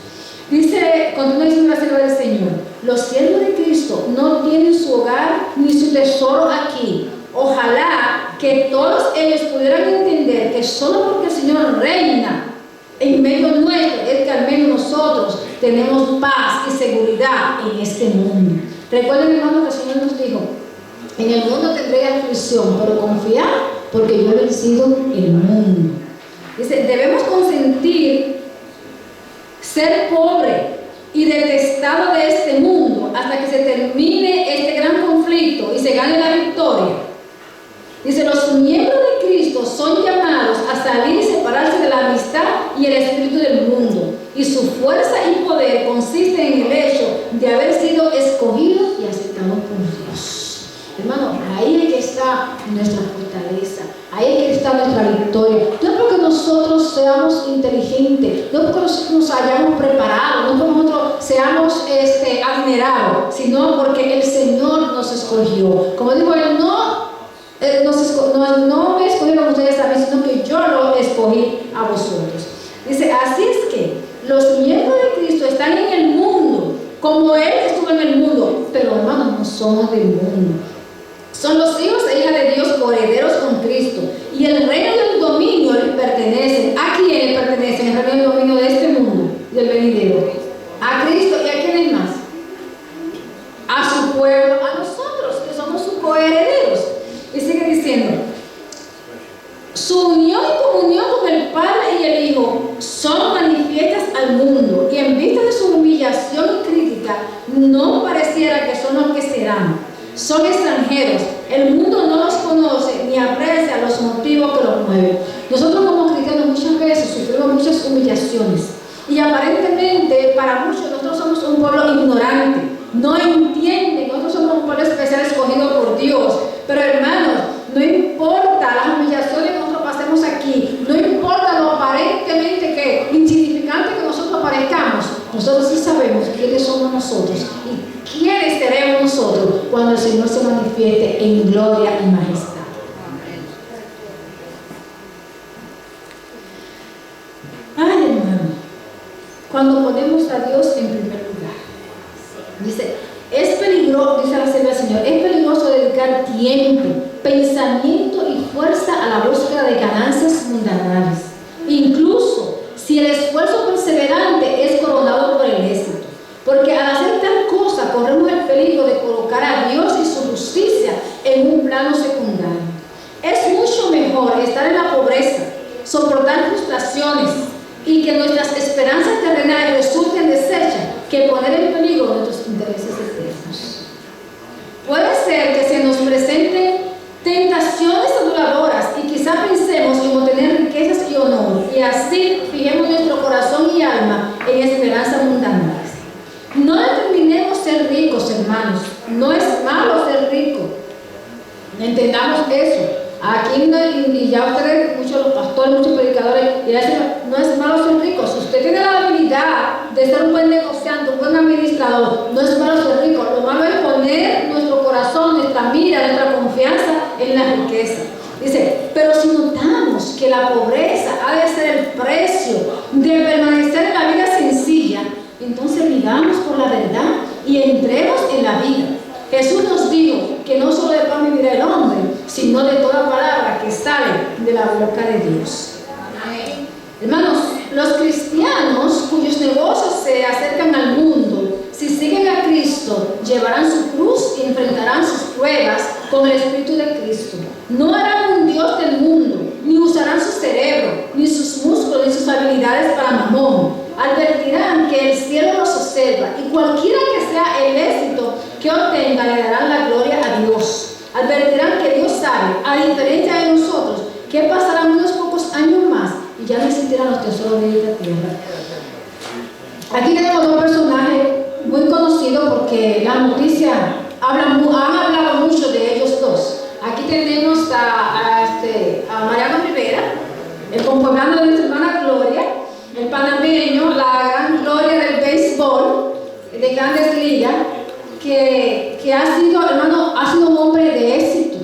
Dice, continúa diciendo la palabra del Señor: los siervos de Cristo no tienen su hogar ni su tesoro aquí. Ojalá que todos ellos pudieran entender que solo porque el Señor reina en medio nuestro es que al menos nosotros tenemos paz y seguridad en este mundo. Recuerden, hermano, que el Señor nos dijo: en el mundo tendréis aflicción, pero confiad, porque yo he vencido el mundo. Dice, debemos consentir ser pobre y detestado de este mundo hasta que se termine este gran conflicto y se gane la victoria. Dice, los miembros de Cristo son llamados a salir y separarse de la amistad y el espíritu del mundo. Y su fuerza y poder consiste en el hecho de haber sido escogidos y aceptados por Dios. Hermano, ahí es que está nuestra fortaleza, ahí es que está nuestra victoria. No es porque nosotros seamos inteligentes, no es porque nosotros nos hayamos preparado, no es porque nosotros seamos adinerados, sino porque el Señor nos escogió. Como dijo él, no me escogieron ustedes a mí, sino que yo lo escogí a vosotros. Dice, así es que los miembros de Cristo están en el mundo, como Él estuvo en el mundo, pero hermanos, no somos del mundo. Son los hijos e hijas de Dios, coherederos con Cristo, y el reino y el dominio les pertenecen. ¿A quién les pertenecen el reino y el dominio de este mundo, del venidero? A Cristo. ¿Y a quiénes más? A su pueblo, a nosotros, que somos sus coherederos. Y sigue diciendo, su unión y comunión con el Padre y el Hijo son manifiestas al mundo, y en vista de su humillación y crítica, no pareciera que son los que serán. Son extranjeros, el mundo no los conoce ni aprecia los motivos que los mueven. Nosotros como cristianos muchas veces sufrimos muchas humillaciones, Y aparentemente para muchos nosotros somos un pueblo ignorante, no entienden, nosotros somos un pueblo especial escogido por Dios. Pero hermanos, no importa las humillaciones que nosotros pasemos aquí, no importa lo aparentemente que insignificante que nosotros parezcamos, nosotros sí sabemos quiénes somos nosotros y quiénes seremos nosotros cuando el Señor se manifieste en gloria y majestad. Ay, hermano, cuando ponemos a Dios en primer lugar, dice, es peligroso, dice la Sierva del Señor, es peligroso dedicar tiempo, pensamiento y fuerza a la búsqueda de ganancias mundanales, incluso si el esfuerzo perseverante es coronado por el éxito, porque al hacer tal cosa corremos el peligro de colocar a Dios y su justicia en un plano secundario. Es mucho mejor estar en la pobreza, soportar frustraciones y que nuestras esperanzas terrenales resulten deshechas que poner en peligro nuestros intereses eternos. Puede ser que se nos presenten tentaciones aduladoras y quizá pensemos en obtener riquezas y honor, y así fijemos nuestro corazón y alma en esperanzas mundanas. No determinemos ser ricos, hermanos. No es malo ser rico. Entendamos eso. Aquí y ya ustedes, muchos los pastores, muchos predicadores, y dicen, no es malo ser rico. Si usted tiene la habilidad de ser un buen negociante, un buen administrador, no es malo ser rico. Lo malo es poner nuestro corazón, nuestra mira, nuestra confianza en la riqueza. Dice, pero si notamos que la pobreza ha de ser el precio de permanecer en la vida sencilla, entonces vivamos por la verdad y entremos en la vida. Jesús nos dijo que no solo de pan vivirá el hombre, sino de toda palabra que sale de la boca de Dios. Amén. Hermanos, los cristianos cuyos negocios se acercan al mundo, si siguen a Cristo, llevarán su cruz y enfrentarán sus pruebas con el Espíritu de Cristo. No harán un Dios del mundo, ni usarán su cerebro, ni sus músculos, ni sus habilidades para mamón. Advertirán que el cielo los observa y cualquiera que sea el éxito que obtenga le darán la gloria a Dios. Advertirán que Dios sabe, a diferencia de nosotros, que pasarán unos pocos años más y ya no existirán los tesoros de esta tierra. Aquí tenemos dos personajes muy conocidos porque la noticia han hablado mucho de ellos dos. Aquí tenemos a Mariano Rivera, el compueblano de nuestra hermana Gloria, el panameño, la gran gloria del béisbol, de Grandes Ligas, que ha sido, hermano, ha sido un hombre de éxito.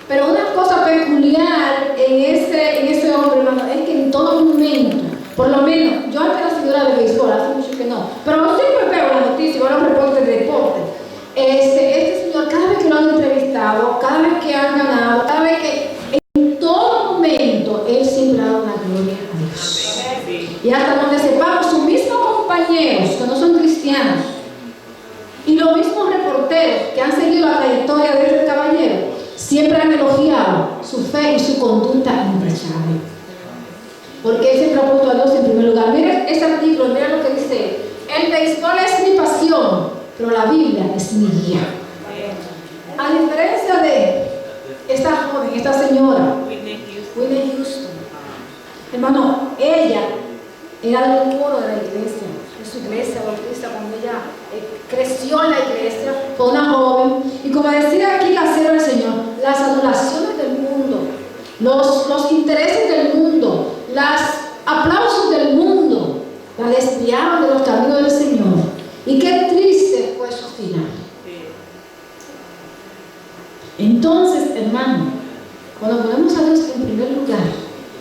Pero una cosa peculiar en ese hombre, hermano, es que en todo momento, por lo menos, yo antes era seguidora de béisbol, hace mucho que no, pero siempre veo las noticias, veo los reportes de deporte. Este señor, cada vez que lo han entrevistado, cada vez que han ganado, cada vez que, en todo momento, él siempre ha dado la gloria a Dios. Y hasta donde sepamos, sus mismos compañeros que no son cristianos y los mismos reporteros que han seguido la trayectoria de este caballero siempre han elogiado su fe y su conducta intachable, porque él siempre ha puesto a Dios en primer lugar. Miren este artículo, miren lo que dice: el béisbol es mi pasión, pero la Biblia es mi guía. A diferencia de esta joven, esta señora Whitney Houston, hermano, ella era del coro de la iglesia, de su iglesia bautista. Cuando ella creció en la iglesia, fue una joven, y como decía aquí la sierva del Señor, las adulaciones del mundo, los intereses del mundo, los aplausos del mundo, la desviaron de los caminos del Señor. Y qué triste fue su final. Entonces, hermano, cuando ponemos a Dios en primer lugar,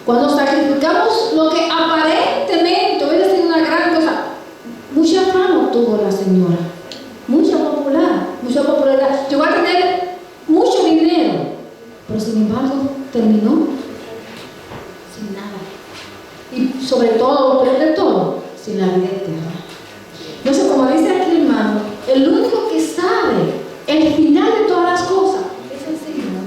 cuando sacrificamos lo que aparentemente hubiera sido una gran cosa, mucha fama tuvo la señora, mucha popularidad, llegó a tener mucho dinero, pero sin embargo terminó sin nada. Y sobre todo, peor de todo, sin la vida eterna. Entonces, como dice aquí, hermano, el único que sabe el final de todas las cosas es el Señor.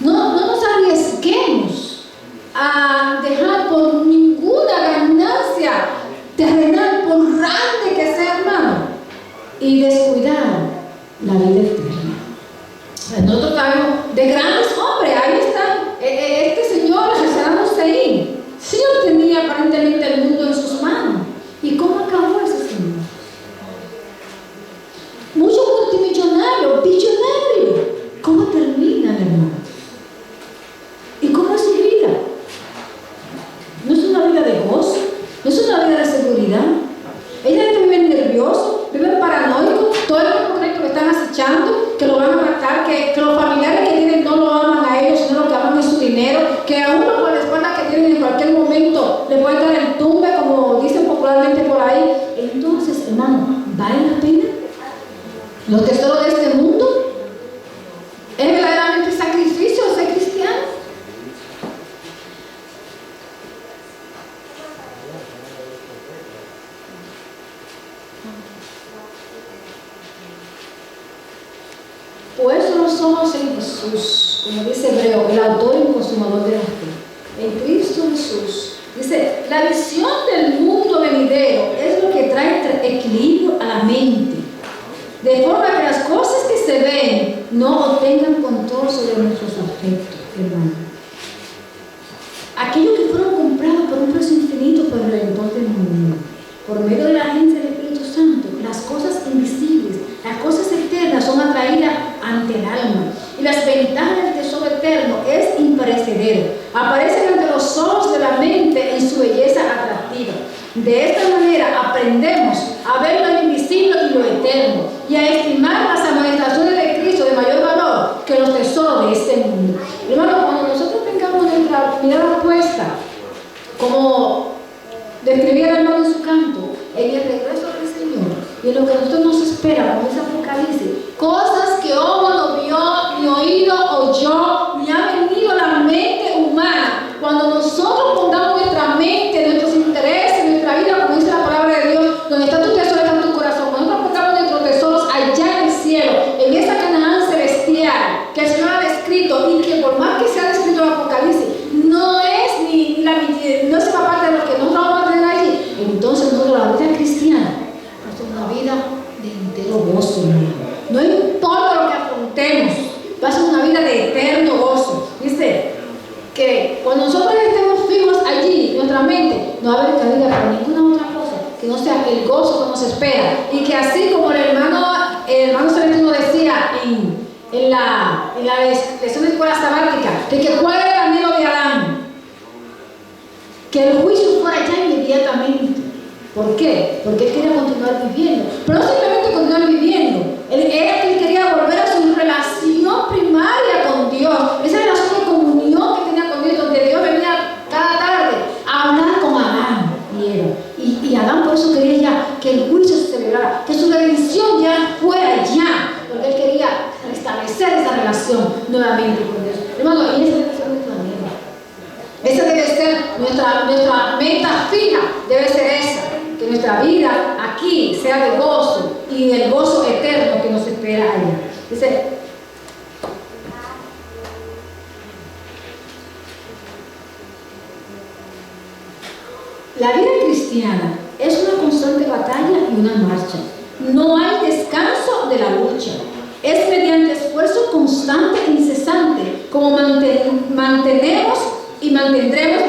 No nos arriesguemos a dejar por ninguna ganancia terrenal, por grande que sea, hermano, y descuidar la vida eterna. Nosotros sabemos de grandes hombres, ahí está este señor, Saddam Hussein. Sí, tenía aparentemente el mundo en sus manos, que los familiares que tienen no lo aman a ellos, sino lo que aman es su dinero, que a uno por la espalda que tienen en cualquier momento le puede dar el tumbe, como dicen popularmente por ahí. Entonces, hermano, ¿vale la pena los tesoros de este mundo? ¿Es verdaderamente sacrificio ser cristiano? Puesto los ojos en Jesús, como dice Hebreo, el autor y consumador de la fe, en Cristo Jesús. Dice, la visión del mundo venidero es lo que trae equilibrio a la mente, de forma que las cosas que se ven no obtengan control sobre nuestros afectos, hermano. Aquellos que fueron comprados por un precio infinito por el Redentor del mundo, por medio de la agencia del Espíritu Santo, las cosas invisibles, las cosas eternas son atraídas ante el alma. Y las ventajas del tesoro eterno es imperecedero. Aparecen ante los ojos de la mente en su belleza atractiva. De esta manera aprendemos a ver lo invisible y lo eterno, y a estimar las amonestaciones de Cristo de mayor valor que los tesoros de este mundo. Hermano, cuando nosotros tengamos nuestra mirada puesta, como describía el hermano en su canto, en el regreso del Señor, y en lo que a nosotros nos espera, como dice Apocalipsis, cosas que ojo no vio, ni oído oyó, ni ha venido a la mente humana. Cuando nosotros pongamos nuestra mente, nuestros intereses, nuestra vida, como dice la palabra de Dios, donde está tu tesoro, está tu corazón. Cuando nosotros pongamos nuestros tesoros allá en el cielo, en esa Canaán celestial que el Señor ha descrito, y que por más que sea descrito en Apocalipsis, no es esa parte de lo que nosotros vamos a tener allí. Entonces nosotros, la vida cristiana, es una vida de entero gozo, hermano. No importa lo que afrontemos, va a ser una vida de eterno gozo. Dice que cuando nosotros estemos fijos allí, nuestra mente, no va a haber cabida para ninguna otra cosa que no sea el gozo que nos espera. Y que así como el hermano Celestino decía en la lección de escuela sabática, de que cuál era el anhelo de Adán, que el juicio fuera ya inmediatamente. ¿Por qué? Porque él quería continuar viviendo. Pero no simplemente continuar viviendo. Él quería volver a su relación primaria con Dios. Esa relación de comunión que tenía con Dios, donde Dios venía cada tarde a hablar con Adán y Eva. Y Adán por eso quería ya que el juicio se celebrara, que su redención ya fuera ya. Porque él quería restablecer esa relación nuevamente con Dios. Hermano, y esa relación es la meta. Esa debe ser nuestra meta fija, debe ser esa. Que nuestra vida aquí sea de gozo y del gozo eterno que nos espera allá. Dice, la vida cristiana es una constante batalla y una marcha. No hay descanso de la lucha. Es mediante esfuerzo constante e incesante como mantenemos y mantendremos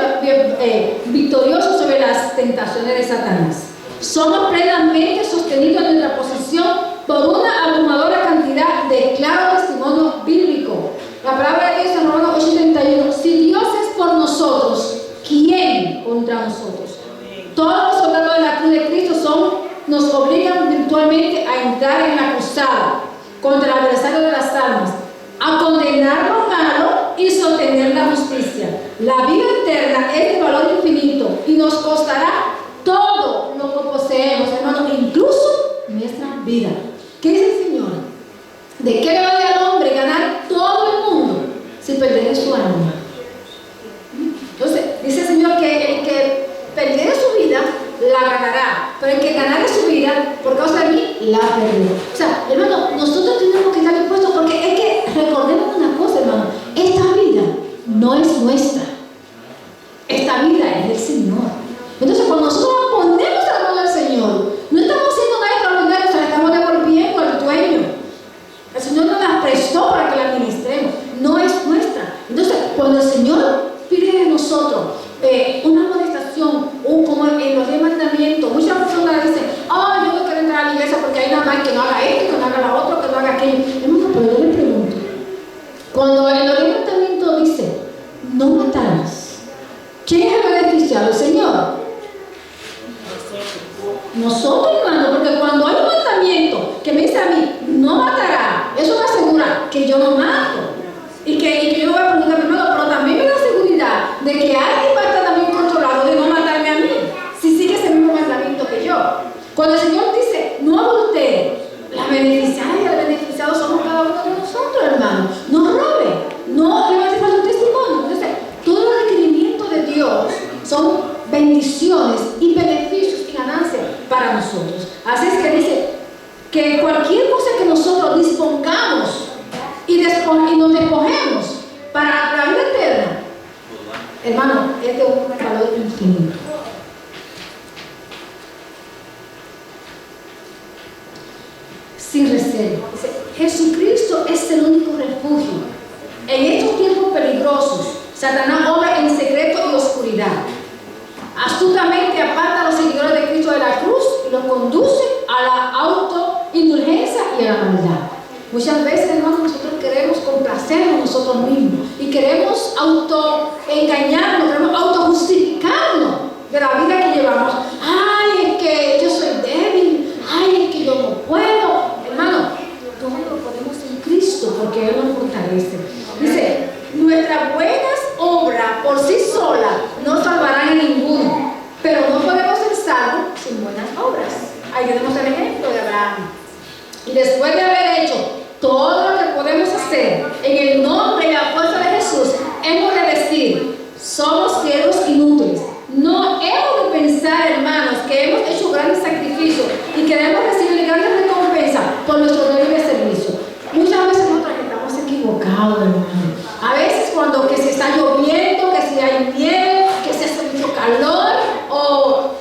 victoriosos sobre las tentaciones de Satanás. Somos plenamente sostenidos en nuestra posición por una abrumadora cantidad de claro testimonio bíblico. La palabra de Dios en Romanos 8:31, si Dios es por nosotros, ¿quién contra nosotros? Todos los soldados de la cruz de Cristo nos obligan virtualmente a entrar en la cruzada contra el adversario de las almas, a condenar lo malo y sostener la justicia. La vida eterna es de valor infinito y nos costará todo lo que poseemos, hermano, incluso nuestra vida. ¿Qué dice el Señor? ¿De qué le vale al hombre ganar todo el mundo si perder su alma? Entonces, dice el Señor que el que perdiera su vida la ganará, pero el que ganara su vida por causa de mí la perdió. O sea, hermano, nosotros tenemos que estar dispuestos, porque es que recordemos una cosa, hermano, esta vida no es nuestra, esta vida es del Señor. Entonces, cuando nosotros ponemos la mano al Señor, no estamos haciendo nada extraordinario, o sea, le estamos devolviendo al dueño. El Señor nos la prestó para que la administremos, no es nuestra. Entonces, cuando el Señor pide de nosotros una amonestación, como en los 10 mandamientos, muchas personas dicen, yo no quiero entrar a la iglesia porque hay una más que no haga que yo no mato. Y que yo voy a preguntar, hermano, pero también me da seguridad de que alguien va a estar también controlado de no matarme a mí, si sigue ese mismo mandamiento que yo. Cuando el Señor dice, no adultere, la beneficiada y el beneficiado somos cada uno de nosotros, hermano. No robe, no levante falso testimonio. Entonces, todos los requerimientos de Dios son bendiciones y beneficios y ganancias para nosotros. Así es que dice que cualquier cosa que nosotros dispongamos y nos despojemos para la vida eterna, hermano, es de un valor infinito. Sin reserva. Jesucristo es el único refugio. En estos tiempos peligrosos, Satanás obra en secreto y oscuridad. Astutamente aparta a los seguidores de Cristo de la cruz y los conduce a la autoindulgencia y a la maldad. Muchas veces, hermanos, nosotros queremos complacernos nosotros mismos y queremos autoengañarnos, queremos autojustificarnos de la vida que llevamos. Ay, es que yo soy débil, ay, es que yo no puedo. Hermano, todo lo podemos en Cristo porque Él nos fortalece. Dice, nuestras buenas obras por sí solas no salvarán a ninguno, pero no podemos ser salvos sin buenas obras. Ahí tenemos el ejemplo de Abraham. Y después de haber hecho todo lo que podemos hacer en el nombre y la fuerza de Jesús, hemos de decir, somos siervos inútiles. No hemos de pensar, hermanos, que hemos hecho grandes sacrificios y queremos recibir grandes recompensas por nuestro deber de servicio. Muchas veces nosotros estamos equivocados, hermanos. A veces cuando que se está lloviendo, que si hay nieve, que se hace mucho calor, o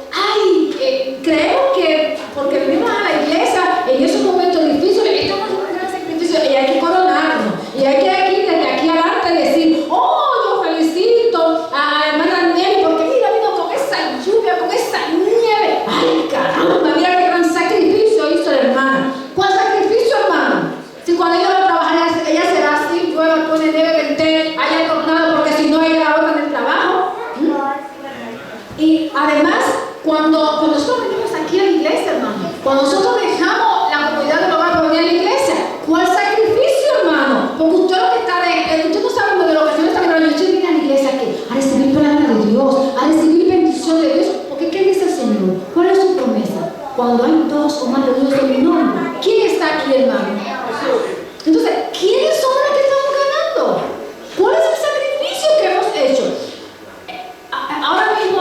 creemos que porque venimos a la iglesia en esos momentos difíciles, estamos haciendo un gran sacrificio y hay que coronarnos. Y hay que desde aquí adelante decir, oh, yo felicito a hermana Nelly porque mira, vino con esa lluvia, con esa nieve. Ay, caramba, mira qué gran sacrificio hizo la hermana. ¿Cuál sacrificio, hermano? Si cuando ella va a trabajar, ella será así, llueva, pone nieve, vente, haya tornado, porque si no, ella la botan del trabajo. Y además, cuando nosotros venimos aquí a la iglesia, hermano, cuando nosotros dejamos la comunidad del hogar para venir a la iglesia, ¿cuál sacrificio, hermano? Porque usted lo que está usted no sabe de lo que el Señor está hablando. Usted viene a la iglesia a recibir palabra de Dios, a recibir bendición de Dios. Porque ¿qué dice el Señor? ¿Cuál es su promesa? Cuando hay dos o más reunidos en mi nombre, ¿quién está aquí, hermano? Entonces, ¿quiénes son los que estamos ganando? ¿Cuál es el sacrificio que hemos hecho? Ahora mismo,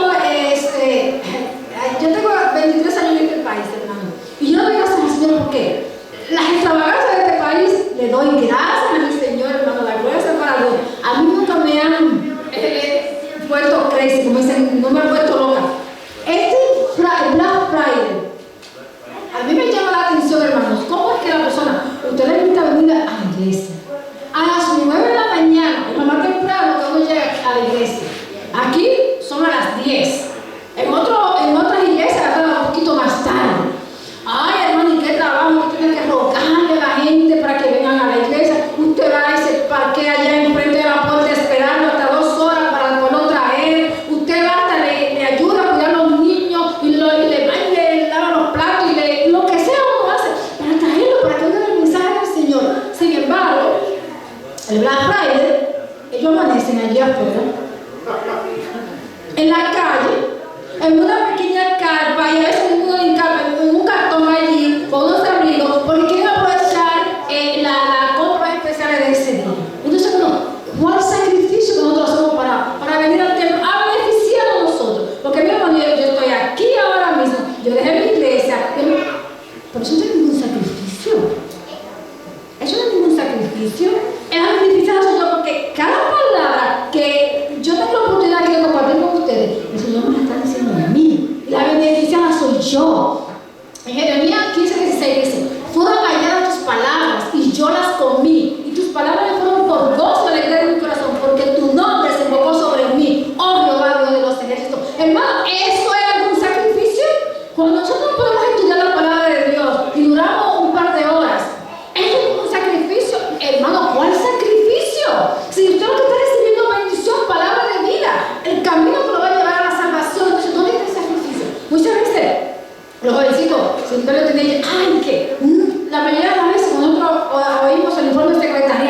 yo tengo 23 años en este país, hermano, y yo doy gracias al Señor porque las extravagancias de este país le doy gracias a mi Señor, hermano, la gloria sea para Dios. A mí nunca me han puesto crazy, como dicen, no me han puesto loca. Black Friday, a mí me llama la atención, hermanos, cómo es que la persona, usted le invita a venir a la iglesia a las 9 de la mañana, lo más temprano que uno llega a la iglesia. Aquí son a las 10. En otras iglesias están un poquito más tarde. Ay, hermano, ¿y qué trabajo? Usted tiene que rogarle a la gente para que vengan a la iglesia. Usted va y se parquea allá enfrente de la puerta esperando hasta 2 horas para poderlo traer. Usted va hasta le ayuda a cuidar a los niños y le lava los platos y lo que sea uno hace para traerlo, para que oigan el mensaje del Señor. Sin embargo, el Black Friday, ellos amanecen allí afuera, en la calle, en una pequeña carpa, y a veces en un cartón allí, con unos abrigos, porque quieren aprovechar la compra especial de ese día. Entonces, bueno, ¿cuál sacrificio que nosotros hacemos para venir al templo a beneficiar a nosotros? Porque mi hermano, yo estoy aquí ahora mismo, yo dejé mi iglesia, pero eso no es ningún sacrificio. Eso no es ningún sacrificio. Es beneficiar a nosotros porque cada palabra que yo tengo la oportunidad de compartir con ustedes, el Señor me la está diciendo a mí. La beneficiada soy yo. En Jeremías 15:16 dice, fueron halladas tus palabras y yo las comí. Y tus palabras me fueron por gozo y alegría de mi corazón, porque tu nombre se invocó sobre mí, oh Jehová, Dios de los ejércitos. Hermano, ¿eso es algún sacrificio? Cuando nosotros podemos estudiar la palabra de Dios y duramos un par de horas, ¿eso es un sacrificio? Hermano, ¿cuál sacrificio? Si usted lo que está recibiendo bendición, palabra de vida, el camino que lo va a llevar a la salvación, entonces ¿dónde está el sacrificio? Muchas veces los jovencitos siempre lo tienen, ay, que la mayoría de las veces cuando nosotros oímos el informe de secretaría,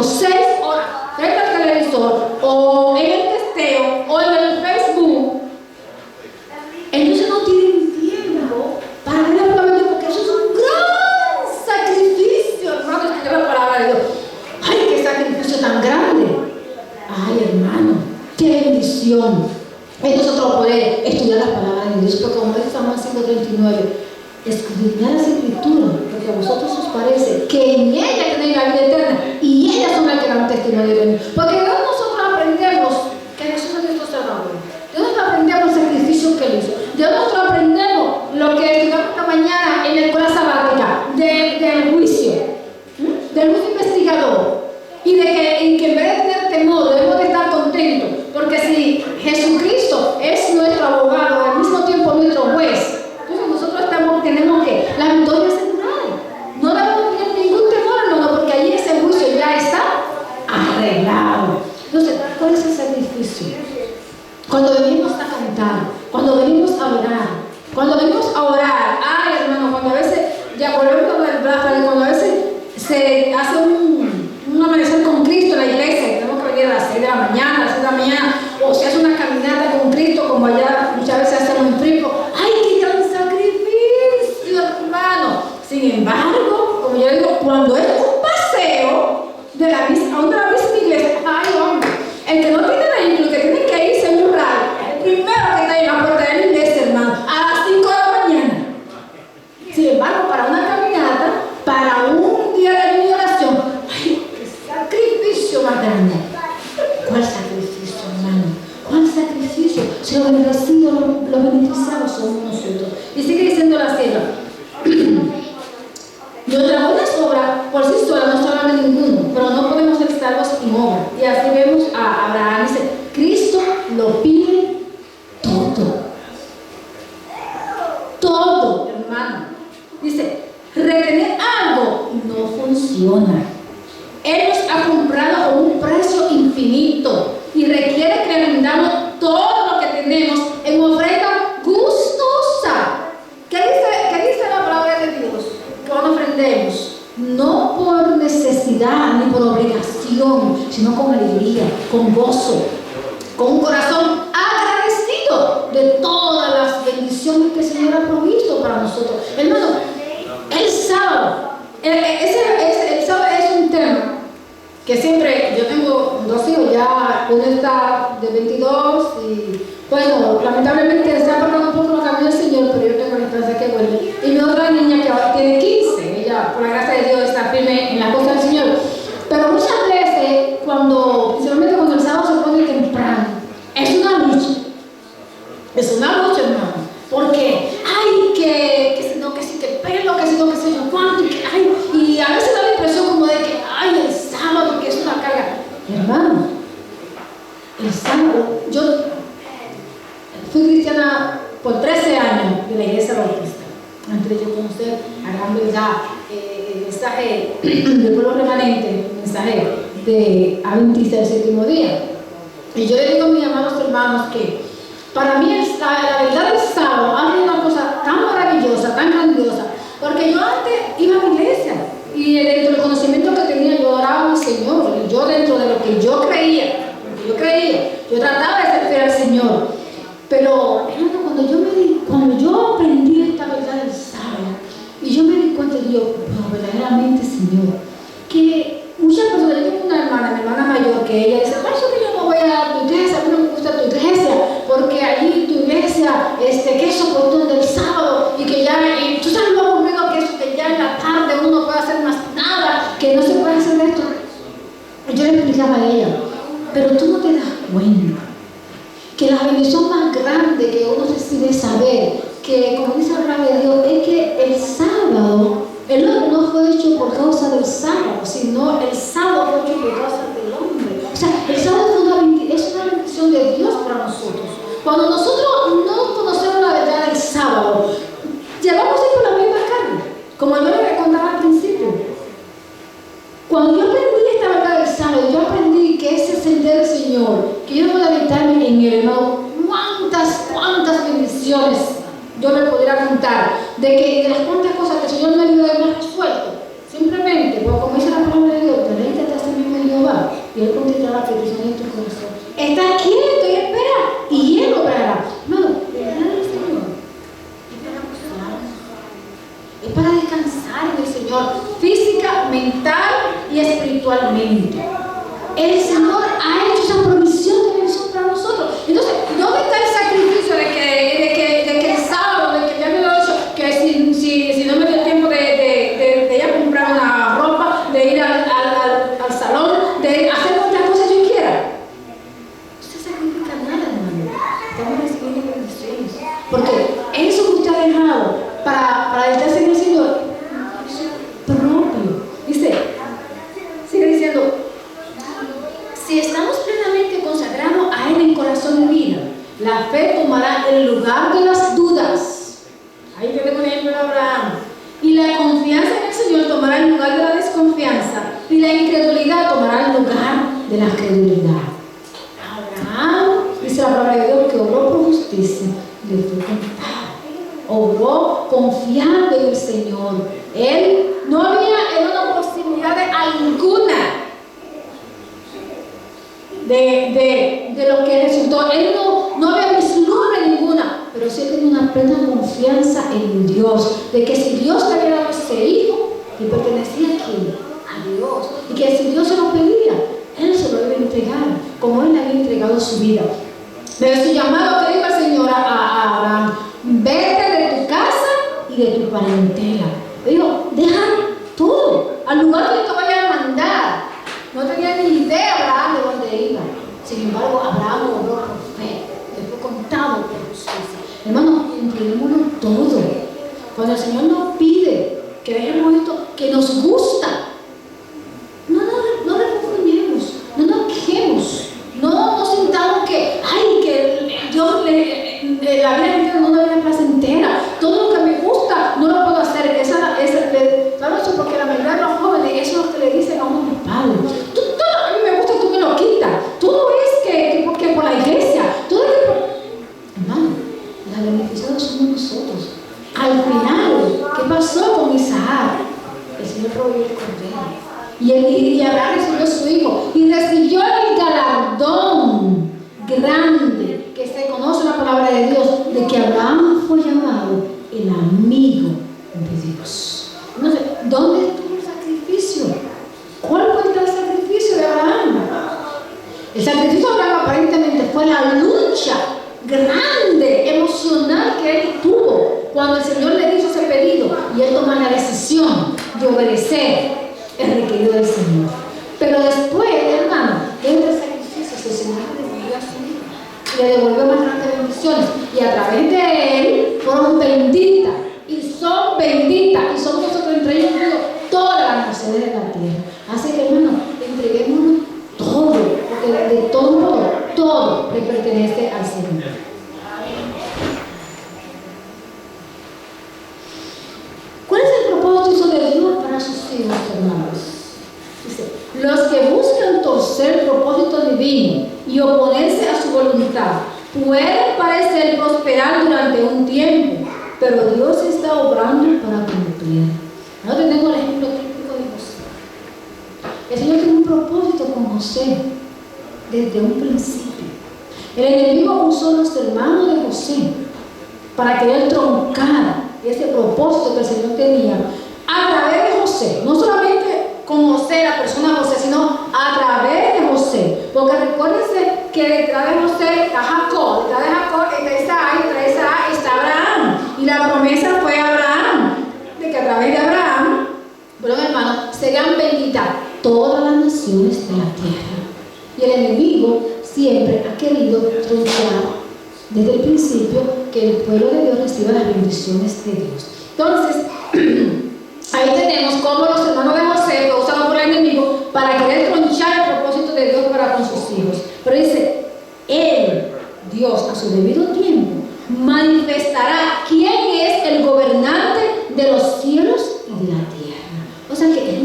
6 horas frente al televisor o en el testeo o en el Facebook, entonces no tienen tiempo para ver la palabra de Dios, porque eso es un gran sacrificio, hermano, estudiar la palabra de Dios. ¡Ay, qué sacrificio tan grande! ¡Ay, hermano! ¡Qué bendición! Es nosotros poder estudiar la palabra de Dios, porque como dice Samuel 5:39, escudriñad las escrituras, porque a vosotros os parece que en ella tenéis la vida eterna y ellas son las que dan testimonio de mí. Porque de nosotros aprendemos que Jesús es nuestro Salvador. De nosotros aprendemos el sacrificio que Él hizo. De nosotros aprendemos lo que estudiamos esta mañana en la escuela sabática, del juicio investigador. Y que en vez de tener temor, debemos de estar contentos. Porque si Jesucristo es nuestro abogado, al mismo tiempo nuestro juez, entonces nosotros tenemos que la victoria asegurada. No debemos tener ningún temor, hermano, porque allí ese juicio ya está arreglado. Entonces, ¿cuál es el sacrificio? Cuando venimos a cantar, cuando venimos a orar, ay, hermano, cuando a veces, ya volvemos con el brazo, cuando a veces se hace un amanecer con Cristo en la iglesia, tenemos que venir a las 6 de la mañana, a las 6 de la mañana, o se hace una caminata con Cristo, como allá muchas veces hacemos en Fripo. ¡Ay, qué gran sacrificio, hermano! Sin embargo, como yo digo, cuando es un paseo de la misma iglesia, ¡ay, hombre! El que no tiene vehículo, que tiene que irse en un radio, el primero que está en la puerta de la iglesia, hermano, a las 5 de la mañana. Sin embargo, para una caminata, para un día de oración, ¡ay, qué sacrificio más grande! ¿Cuál sacrificio, hermano? ¿Cuál sacrificio? Si los bendecidos, los beneficiados somos nosotros. Y sigue diciendo la sierva. Nuestras buenas obras por sí solas no salvan de ninguno, pero no podemos ser salvos sin obra. Y así vemos a Abraham, dice, Cristo lo pide todo. Todo, hermano. Dice, retener algo no funciona. Él nos ha comprado con un precio infinito y requiere que le rendamos todo lo que tenemos en ofrenda gustosa. ¿Qué dice la palabra de Dios? Cuando ofrendemos, no por necesidad ni por obligación, sino con alegría, con gozo, con un corazón agradecido de todas las bendiciones que el Señor ha provisto para nosotros. Hermano, el sábado, el sábado es un tema que siempre, yo tengo 2 hijos ya, uno está de 22 y bueno, lamentablemente se ha apartado un poco los caminos del Señor, pero yo tengo la esperanza que vuelve. Y mi otra niña que ahora tiene 15, ella por la gracia de Dios está firme en la cosa del Señor. Pero muchas veces, principalmente cuando el sábado se pone temprano, es una lucha. Es una lucha, hermano. Porque, ay, que si no, que si que pelo, que si no, que si yo cuánto, y a veces da la impresión como de que, ay, el sábado, que es una carga. Hermano, el sábado, yo fui cristiana por 13 años de la iglesia bautista. Antes de yo conocer a gran verdad el mensaje del pueblo remanente, el mensaje de Adventista del séptimo día. Y yo le digo a mis amados hermanos que para mí la verdad del sábado ha sido una cosa tan maravillosa, tan grandiosa, porque yo antes iba a la iglesia y dentro del conocimiento que tenía yo oraba al Señor, y yo dentro de lo que yo creía, yo trataba de ser fiel al Señor. Pero cuando yo aprendí esta verdad del sábado y yo me di cuenta de Dios, verdaderamente, Señor, que muchas personas, yo tengo una hermana, mi hermana mayor, que ella dice, eso que yo no voy a tu iglesia, a mí no me gusta tu iglesia, porque allí tu iglesia, que es soportón del sábado, y que ya, y tú sabes lo aburrido que es, que ya en la tarde uno no puede hacer más nada, que no se puede hacer esto. Y yo le explicaba a ella, pero tú no te das cuenta que la bendición más grande que uno recibe es saber que, como dice la palabra de Dios, es que el sábado, el hombre no fue hecho por causa del sábado, sino el sábado fue hecho por causa del hombre. O sea, el sábado es una bendición de Dios para nosotros. Cuando nosotros no conocemos la verdad del sábado, llevamos siempre la misma carne, como yo les contaba al principio. Cuando yo aprendí esta verdad del sábado, yo aprendí que ese sendero del Señor, que yo puedo habitarme en él, hermano, cuántas bendiciones yo le podría contar, de las cuantas cosas que el Señor me ayudó y me ha resuelto. Simplemente, pues como dice la palabra de Dios, deleítate a sí mismo en Dios la petición de tu corazón. Está quieto y espera, y Él obrará. Hermano, ¿verdad del Señor? Es para gozar, es para descansar en el Señor, física, mental y espiritualmente. El Señor ha hecho esa provisión de bendición para nosotros. Entonces, ¿dónde está el sacrificio de que el sábado, de que ya me lo he dicho, que si no me dio tiempo de ir a comprar una ropa, de ir al salón, de hacer cuantas cosas yo quiera? No se sacrifica nada, hermano. Estamos recibiendo bendiciones. Porque eso que usted ha dejado para dedicarse en el Señor, es propio. Dice, sigue diciendo, si estamos plenamente consagrados a Él en corazón y vida, la fe tomará el lugar de las dudas. Ahí tenemos un ejemplo de Abraham. Y la confianza en el Señor tomará el lugar de la desconfianza. Y la incredulidad tomará el lugar de la credulidad. Abraham, dice la palabra de Dios, que obró por justicia, le fue contado. Obró confiando en el Señor. Él no había una posibilidad alguna de lo que resultó. Él no había vislumbre ninguna, pero sí tenía una plena confianza en Dios, de que si Dios le había dado ese hijo, que pertenecía a quién, a Dios, y que si Dios se lo pedía, Él se lo iba a entregar, como Él le había entregado su vida. Pero su llamado, que dijo el Señor a Abraham, vete de tu casa y de tu parentela. Le dijo, deja todo, al lugar que te vaya a mandar. No tenía ni idea Abraham de dónde iba. Sin embargo, Abraham obró por fe. Le fue contado por justicia. Hermano, entreguémonos todo. Cuando el Señor nos pide que dejemos esto que nos gusta, no refunfuñemos, no nos quejemos, no nos sintamos que, ay, que Dios la vida no es placentera. Todo lo que me gusta no lo puedo hacer. Claro, eso porque la mayoría de los jóvenes, eso es lo que le dicen a unos padres. Todo a mí me gusta, tú me lo quitas. Todo es que por la iglesia. Todo es que por... Hermano, la beneficiados somos nosotros. Al final, ¿qué pasó con Isaac? El Señor proveyó el cordero. Y Abraham recibió su hijo. Y recibió el galardón grande que se conoce en la palabra de Dios, de que Abraham fue llamado el amigo de Dios. Entonces, ¿dónde estuvo el sacrificio? ¿Cuál fue el sacrificio de Abraham? El sacrificio de Abraham aparentemente fue la lucha grande, emocional que él tuvo cuando el Señor le hizo ese pedido y él tomó la decisión de obedecer el requerido del Señor. Pero después, hermano, dentro del sacrificio, el Señor le devolvió a su hijo y le devolvió más grandes bendiciones, y a través de él fueron benditas y son benditas, y son nosotros entre ellos todas las naciones de la tierra. Así que, hermano, entreguémonos todo, porque de todo le pertenece al Señor. ¿Cuál es el propósito de Dios para sus hijos, hermanos? Dice, los que buscan torcer el propósito divino y oponerse a su voluntad pueden parecer prosperar durante un tiempo, pero Dios está obrando para cumplir. Nosotros tenemos el ejemplo típico de José. El Señor tiene un propósito con José desde un principio. El enemigo usó a los hermanos de José para que él troncara ese propósito que el Señor tenía a través de José. No solamente con José, la persona José, sino a través de José. Porque recuérdense que detrás de José está Jacob, detrás de Jacob está Isaac, detrás de Isaac está Abraham. Y la promesa fue a Abraham, de que a través de Abraham, bueno, hermano, serían benditas todas las naciones de la tierra. Y el enemigo siempre ha querido truncar desde el principio que el pueblo de Dios reciba las bendiciones de Dios. Entonces, ahí tenemos cómo los hermanos de José fue usado por el enemigo para querer tronchar el propósito de Dios para con sus hijos. Pero dice, Él, Dios, a su debido tiempo, manifestará quién es el gobernante de los cielos y de la tierra. O sea que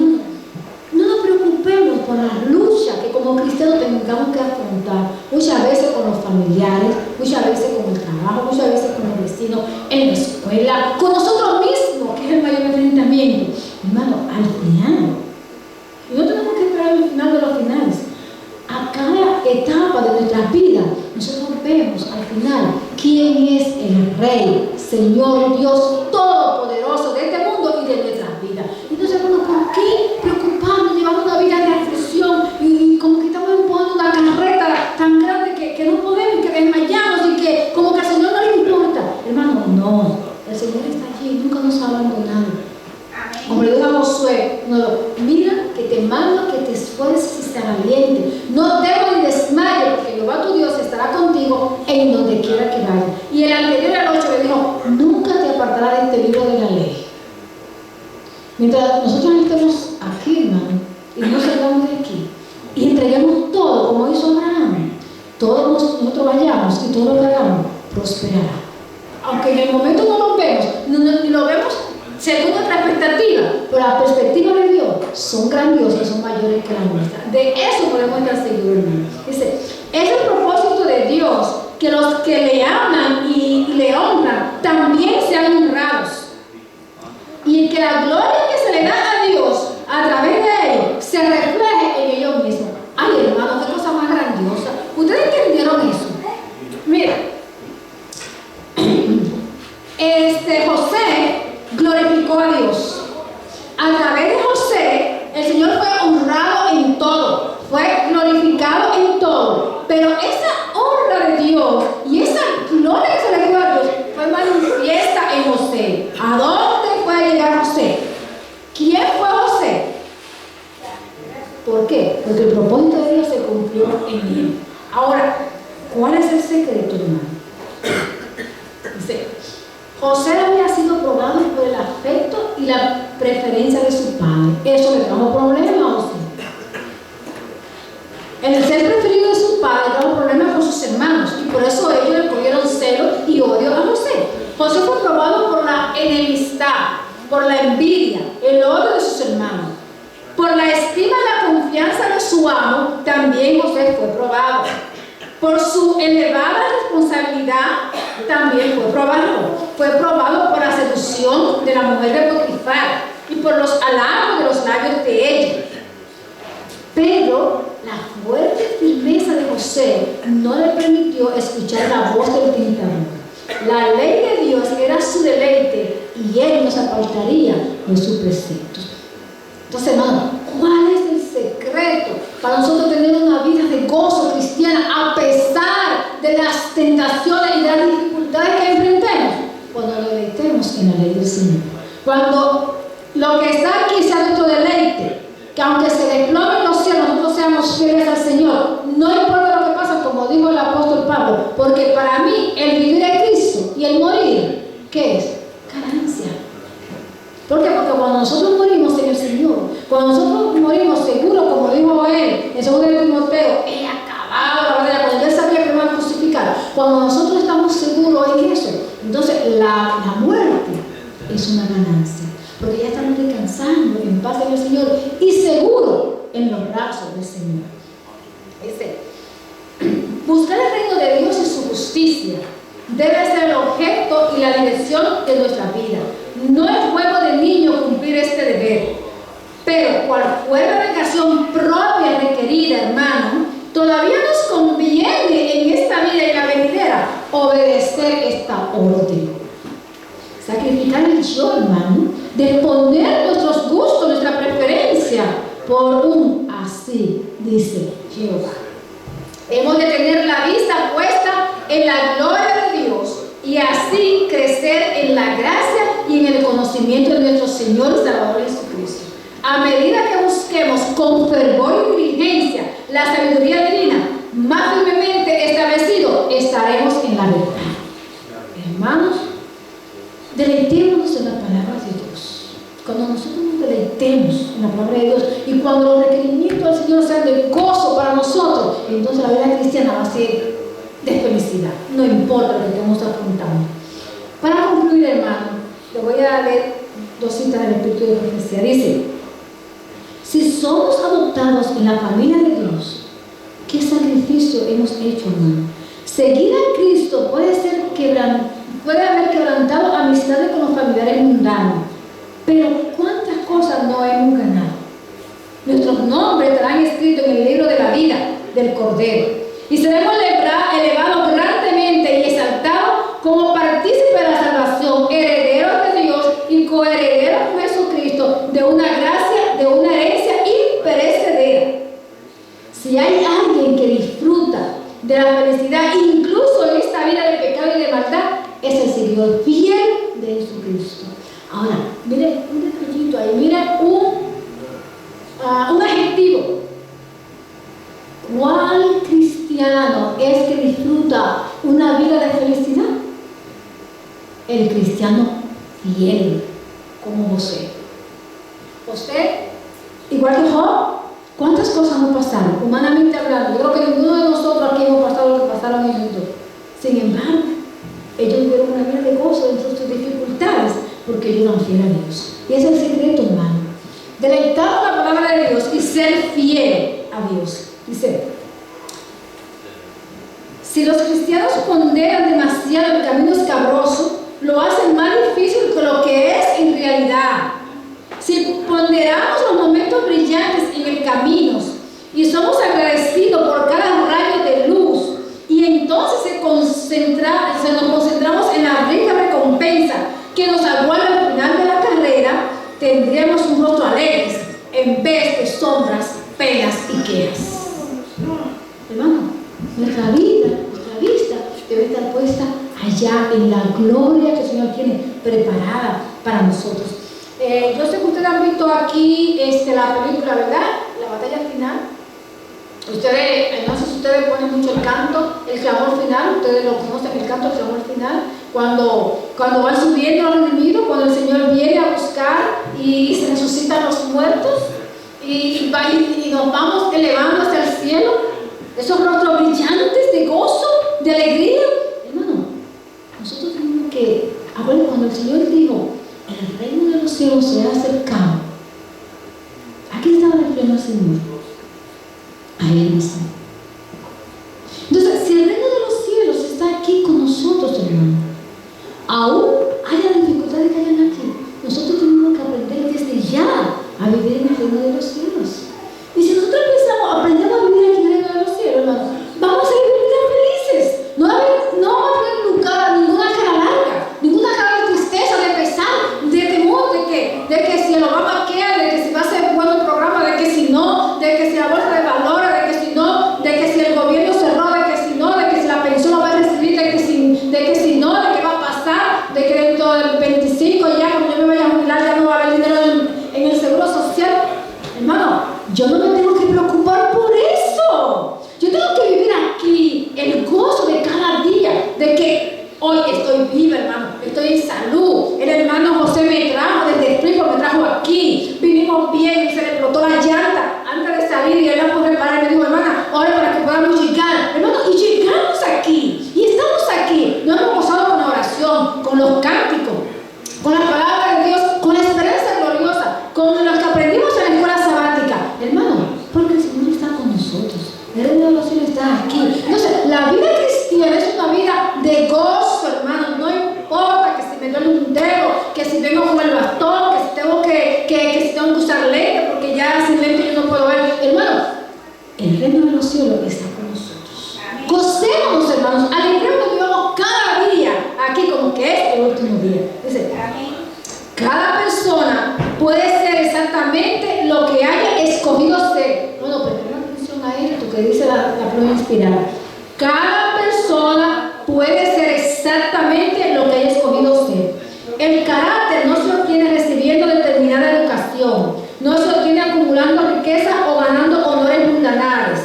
no nos preocupemos por las luchas que como cristianos tengamos que afrontar, muchas veces con los familiares, muchas veces con el trabajo, muchas veces con el vecino, en la escuela, con nosotros mismos, que es el mayor enfrentamiento. Hermano, al final, y no tenemos que esperar al final de los finales, acá etapa de nuestra vida, nosotros vemos al final quién es el Rey, Señor Dios Todopoderoso de este mundo y de nuestras vidas. Entonces, hermano, ¿por qué preocuparnos, llevando una vida de aflicción y como que estamos empujando una carreta tan grande que no podemos, que desmayamos y que como que al Señor no le importa? Hermano, no, el Señor está allí, nunca nos ha abandonado. Como le digo a Josué, mira que te mando que te esfuerces y seas valiente. No temas ni desmayes, porque Jehová tu Dios estará contigo en donde quiera que vayas. Y el anterior al 8 le dijo, nunca te apartarás de este libro de la ley. Mientras nosotros estemos aquí, hermano, y no salgamos de aquí, y entreguemos todo, como hizo Abraham, todos nosotros vayamos y todo lo que hagamos prosperará. Aunque en el momento no lo vemos, lo vemos según nuestra expectativa, pero las perspectivas de Dios son grandiosas, son mayores que la nuestra. De eso podemos estar seguros, hermanos. Dice, es el propósito de Dios que los que le aman y le honran también sean honrados. Y que la gloria que se le da a Dios a través de ellos se refleje en ellos mismos. Ay, hermanos, qué cosa más grandiosa. ¿Ustedes entendieron eso? Mira, José glorificó a Dios. A través de José, el Señor fue honrado en todo, fue glorificado en todo. Pero esa honra de Dios y esa gloria que se le dio a Dios fue manifiesta en José. ¿A dónde fue a llegar José? ¿Quién fue José? ¿Por qué? Porque el propósito de Dios se cumplió en él. Ahora, ¿cuál es el secreto, hermano? Dice, José había sido probado por el afecto y la preferencia de su padre. Eso le trajo problemas a José. El ser preferido de su padre trajo problemas con sus hermanos y por eso ellos le cogieron celo y odio a José. José fue probado por la enemistad, por la envidia, el odio de sus hermanos. Por la estima y la confianza de su amo, también José fue probado. Por su elevada responsabilidad, también fue probado. Fue probado por la seducción de la mujer de Potifar y por los halagos de los labios de ella. Pero la fuerte firmeza de José no le permitió escuchar la voz del tentador. La ley de Dios era su deleite y él no se apartaría de sus preceptos. Entonces, hermano, ¿cuál es el secreto para nosotros tener una vida de gozo cristiana a pesar de las tentaciones y de las dificultades que enfrentemos? Cuando nos deleitemos en la ley del Señor. Cuando lo que está aquí sea nuestro deleite, que aunque se desplomen los cielos, nosotros seamos fieles al Señor. No importa lo que pasa, como dijo el apóstol Pablo, porque para mí el vivir es Cristo y el morir, ¿qué es? Ganancia. ¿Por qué? Porque cuando nosotros morimos en el Señor, cuando nosotros morimos seguros, como dijo él en 2 Timoteo, he acabado la batalla, cuando él sabía que me iban a crucificar, cuando nosotros estamos seguros en eso, entonces la muerte es una ganancia, porque ya estamos descansando en paz en el Señor y seguro en los brazos del Señor. Buscar el reino de Dios y su justicia debe ser el objeto y la dirección de nuestra vida. No es juego de niño cumplir este deber, pero cual fuera la dedicación propia requerida, hermano, todavía nos conviene en esta vida y la venidera obedecer esta orden. Sacrificar el yo, hermano, de poner nuestros gustos, nuestra preferencia por un así, dice Jehová. Hemos de tener la vista puesta en la gloria de Dios y así crecer en la gracia y en el conocimiento de nuestro Señor y Salvador Jesucristo. A medida que busquemos con fervor y diligencia la sabiduría divina, más firmemente establecido estaremos en la verdad. Hermanos, deleitémonos en la palabra de Dios. Cuando nosotros nos deleitemos en la palabra de Dios y cuando los requerimientos del Señor sean de gozo para nosotros, entonces la vida cristiana va a ser de felicidad, no importa lo que estemos afrontando. Para concluir, hermano, le voy a leer 2 citas del Espíritu de Profecía. Dice: si somos adoptados en la familia de Dios, ¿qué sacrificio hemos hecho, hermano? Seguir a Cristo puede haber quebrantado amistades con los familiares mundanos, pero ¿cuántas cosas no hemos ganado? Nuestros nombres estarán escritos en el libro de la vida del Cordero. y seremos elevados grandemente y exaltados como partícipes de la salvación, herederos de Dios y coherederos con Jesucristo de una gracia, de una herencia imperecedera. Si hay alguien que disfruta de la felicidad, incluso en esta vida de pecado y de maldad, es el seguidor fiel de Jesucristo. Ahora, mire un detallito ahí, mire un adjetivo. ¿Cuál cristiano es que disfruta una vida de felicidad? El cristiano fiel, como José. José, igual que Job, ¿cuántas cosas no pasaron? Humanamente hablando, yo creo que ninguno de nosotros aquí hemos pasado lo que pasaron ellos dos. Sin embargo, ellos tuvieron una vida de gozo dentro de sus dificultades, porque ellos eran fieles a Dios. Y ese es el secreto, hermano. Deleitar la palabra de Dios y ser fiel a Dios. Dice, si los cristianos ponderan demasiado el camino escabroso, lo hacen más difícil que lo que es en realidad. Si ponderamos los momentos brillantes en el camino y somos agradecidos por cada rayo de luz, y entonces nos concentramos en la rica recompensa que nos aguarda al final de la carrera, tendríamos un rostro alegre en vez de sombras, penas y quejas. Hermano, nuestra vista debe estar puesta allá en la gloria que el Señor tiene preparada para nosotros. Yo sé que ustedes han visto aquí la película, ¿verdad? La batalla final. Ustedes, no sé si ustedes ponen mucho el canto, el clamor final, ustedes lo conocen, el canto, el clamor final, cuando van subiendo los enemigos, cuando el Señor viene a buscar y se resucitan los muertos y nos vamos elevando hacia el cielo, esos rostros brillantes de gozo, de alegría. Hermano, nosotros tenemos que, ahora cuando el Señor dijo, el reino de los cielos se ha acercado, ¿a quién estaba refiriendo el Señor? A Él mismo. Entonces, si el reino de los cielos está aquí con nosotros, hermano, aún haya dificultades que hayan aquí, nosotros tenemos que aprender desde ya a vivir en el reino de los cielos. Y si nosotros aprendemos a vivir aquí en el reino de los cielos, hermano, vamos a vivir vidas felices. No va a haber ninguna cara larga, ninguna cara de tristeza, de pesar, de temor, de que si el Obama queda, de que si va a ser bueno el programa, de que si no, de que si la bolsa de valores, de que si no, de que si el gobierno cerró, de que si no, de que si la pensión no va a recibir, de que si no, de que va a pasar, de que dentro del 25 ya cuando yo me vaya a jubilar ya no va a haber dinero en el seguro social. Hermano, yo no me tengo que preocupar por eso. Yo tengo que vivir aquí el gozo de cada día, de que hoy estoy viva, hermano, estoy en salud. El hermano José me trajo desde Springfield, me trajo aquí. Vinimos bien, se le explotó la llanta antes de salir y él la pudo reparar y me dijo, hermana, ora para que podamos llegar. Hermano, y llegamos aquí, y estamos aquí. Nos hemos gozado con la oración, con los cánticos, con la palabra de Dios, con la esperanza gloriosa, con los que aprendimos en la escuela sabática. Hermano, porque el Señor está con nosotros. El reino de los cielos está aquí. Entonces, la vida cristiana es una vida de gozo, hermano. No importa que si me duele un dedo, que si vengo con el bastón, que si tengo que usar lentes, porque ya sin lentes yo no puedo ver. Hermano, el reino de los cielos está con nosotros. Gocémonos, hermanos. Alegremos que vivamos cada día aquí como que es el último día. Dice, cada persona puede ser exactamente lo que haya escogido ser. Bueno, pero a esto que dice la prueba inspirada. Cada persona puede ser exactamente lo que haya escogido ser. El carácter no se obtiene recibiendo determinada educación, no se obtiene acumulando riqueza o ganando honores mundanales,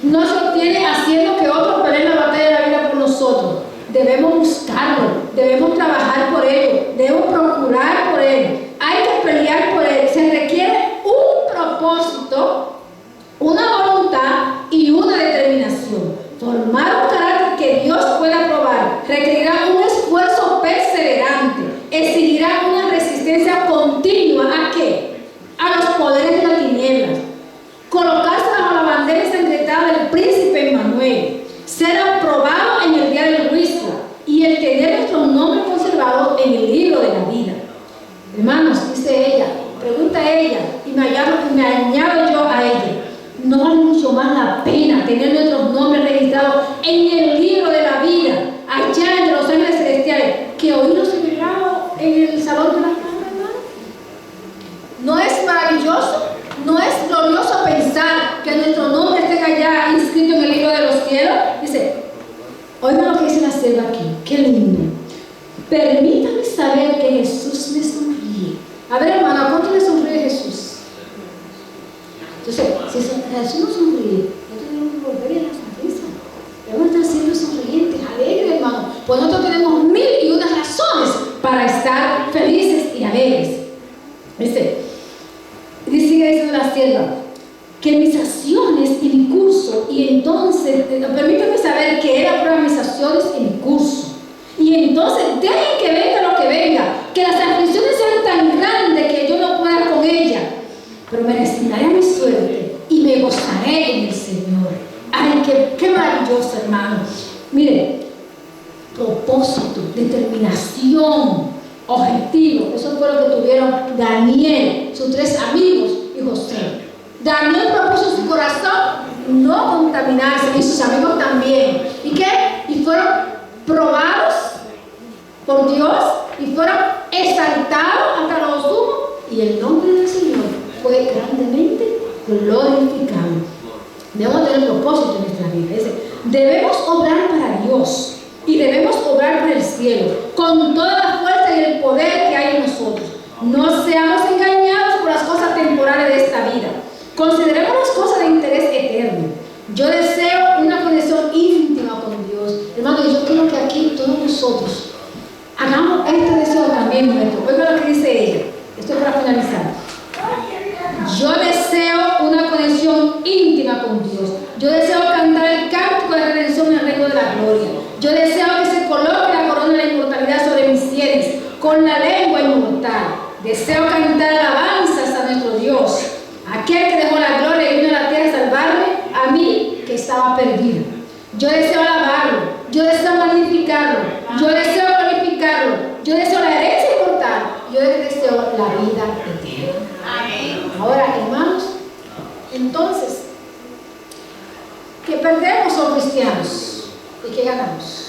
no se obtiene haciendo que otros peleen la batalla de la vida por nosotros. Debemos buscarlo, debemos trabajar por ello, debemos procurar por él, hay que pelear por él. Se requiere un propósito, una voluntad y una determinación. Formar un carácter que Dios pueda aprobar requerirá un esfuerzo perseverante, exigirá una resistencia continua. ¿A qué? A los poderes de las tinieblas. Colocarse bajo la bandera ensangrentada del príncipe Emmanuel, ser aprobado en el día del juicio y el tener nuestros nombres conservados en el libro de la vida. Hermanos, dice ella, pregunta ella, y me añado yo a ella, ¿no vale mucho más la pena tener nuestros nombres registrados Oigan lo que dice la sierva aquí, qué lindo. Permítame saber que Jesús me sonríe. A ver, hermano, ¿a cuánto le sonríe Jesús? Entonces, si Jesús nos sonríe, nosotros tenemos que volver a la sonrisa. Debemos estar siempre sonrientes, alegres, hermano. Pues nosotros tenemos 1001 razones para estar felices y alegres. Sigue diciendo la sierva, que mis acciones y mi curso, y entonces, permítame saber que Él aprueba mis acciones y mi curso. Y entonces, dejen que venga lo que venga, que las aflicciones sean tan grandes que yo no pueda con ellas, pero me resignaré a mi suerte y me gozaré en el Señor. Ay, qué maravilloso, hermano. Mire, propósito, determinación, objetivo. Eso fue lo que tuvieron Daniel, sus 3 amigos y José. Daniel propuso en su corazón no contaminarse, y sus amigos también. ¿Y qué? Y fueron probados por Dios y fueron exaltados hasta lo sumo, y el nombre del Señor fue grandemente glorificado. Debemos tener propósito en nuestra vida. Debemos obrar para Dios y debemos obrar para el cielo con toda la fuerza y el poder que hay en nosotros. No seamos engañados por las cosas temporales de esta vida. Consideremos las cosas de interés eterno. Yo deseo una conexión íntima con Dios. Hermano, yo quiero que aquí todos nosotros hagamos este deseo también nuestro. Oiga lo que dice ella. Esto es para finalizar. Yo deseo una conexión íntima con Dios. Yo deseo cantar el cántico de redención en el reino de la gloria. Yo deseo que se coloque la corona de la inmortalidad sobre mis sienes con la lengua inmortal. Deseo cantar alabanzas a nuestro Dios, aquel que dejó la gloria y vino a la tierra a salvarme, a mí que estaba perdido. Yo deseo alabarlo, yo deseo magnificarlo, yo deseo glorificarlo, yo deseo la herencia inmortal, yo deseo la vida eterna. Amén. Ahora, hermanos, entonces, ¿qué perdemos los cristianos? ¿Y qué ganamos?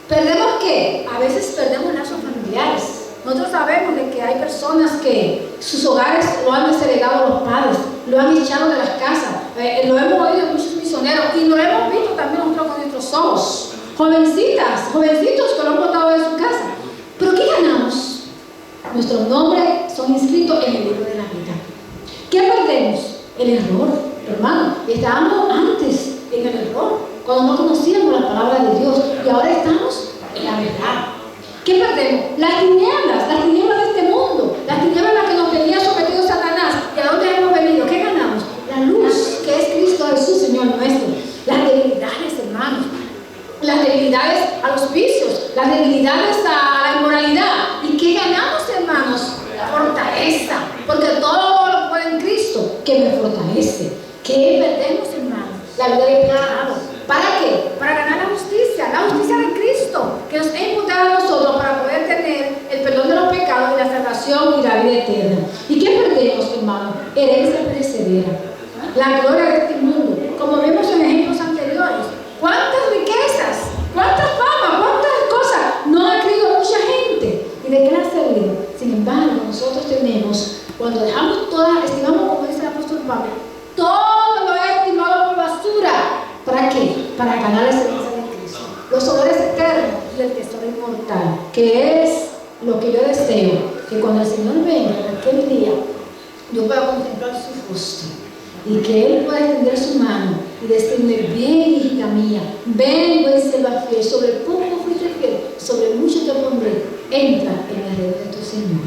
¿Perdemos qué? A veces perdemos lazos familiares. Nosotros sabemos de que hay personas que sus hogares lo han desheredado a los padres, lo han echado de las casas. Lo hemos oído de muchos misioneros y lo hemos visto también nosotros con nuestros ojos. Jovencitas, jovencitos que lo han botado de su casa. ¿Pero qué ganamos? Nuestros nombres son inscritos en el libro de la vida. ¿Qué perdemos? El error, hermano. Estábamos antes en el error, cuando no conocíamos la palabra de Dios, y ahora estamos en la verdad. ¿Qué perdemos? Las tinieblas de este mundo, las tinieblas en las que nos tenía sometido Satanás. ¿Y a dónde hemos venido? ¿Qué ganamos? La luz, que es Cristo Jesús, Señor nuestro. Las debilidades, hermanos, las debilidades a los vicios, las debilidades a la inmoralidad. ¿Y qué ganamos, hermanos? La fortaleza, porque todo lo puede en Cristo que me fortalece. ¿Qué perdemos, hermanos? La vida de pecado. ¿Para qué? Para ganar la justicia de Cristo, que nos ha imputado a nosotros para poder tener el perdón de los pecados y la salvación y la vida eterna. ¿Y qué perdemos, hermano? Herencia perecedera, la gloria de este mundo, como vimos en ejemplos anteriores. ¿Cuántas riquezas? ¿Cuánta fama? ¿Cuántas cosas no ha adquirido mucha gente? ¿Y de qué la servir? Sin embargo, nosotros tenemos, cuando dejamos todas, estimamos, como dice el apóstol Pablo, todo lo he estimado por basura. ¿Para qué? Para ganar la excelencia de Cristo, los honores eternos y el tesoro inmortal, que es lo que yo deseo, que cuando el Señor venga en aquel día, yo pueda contemplar su rostro y que Él pueda extender su mano y decirme: bien, hijita mía, ven, buen sierva fiel, sobre poco fuiste fiel, sobre mucho te pondré, entra en el reino de tu Señor.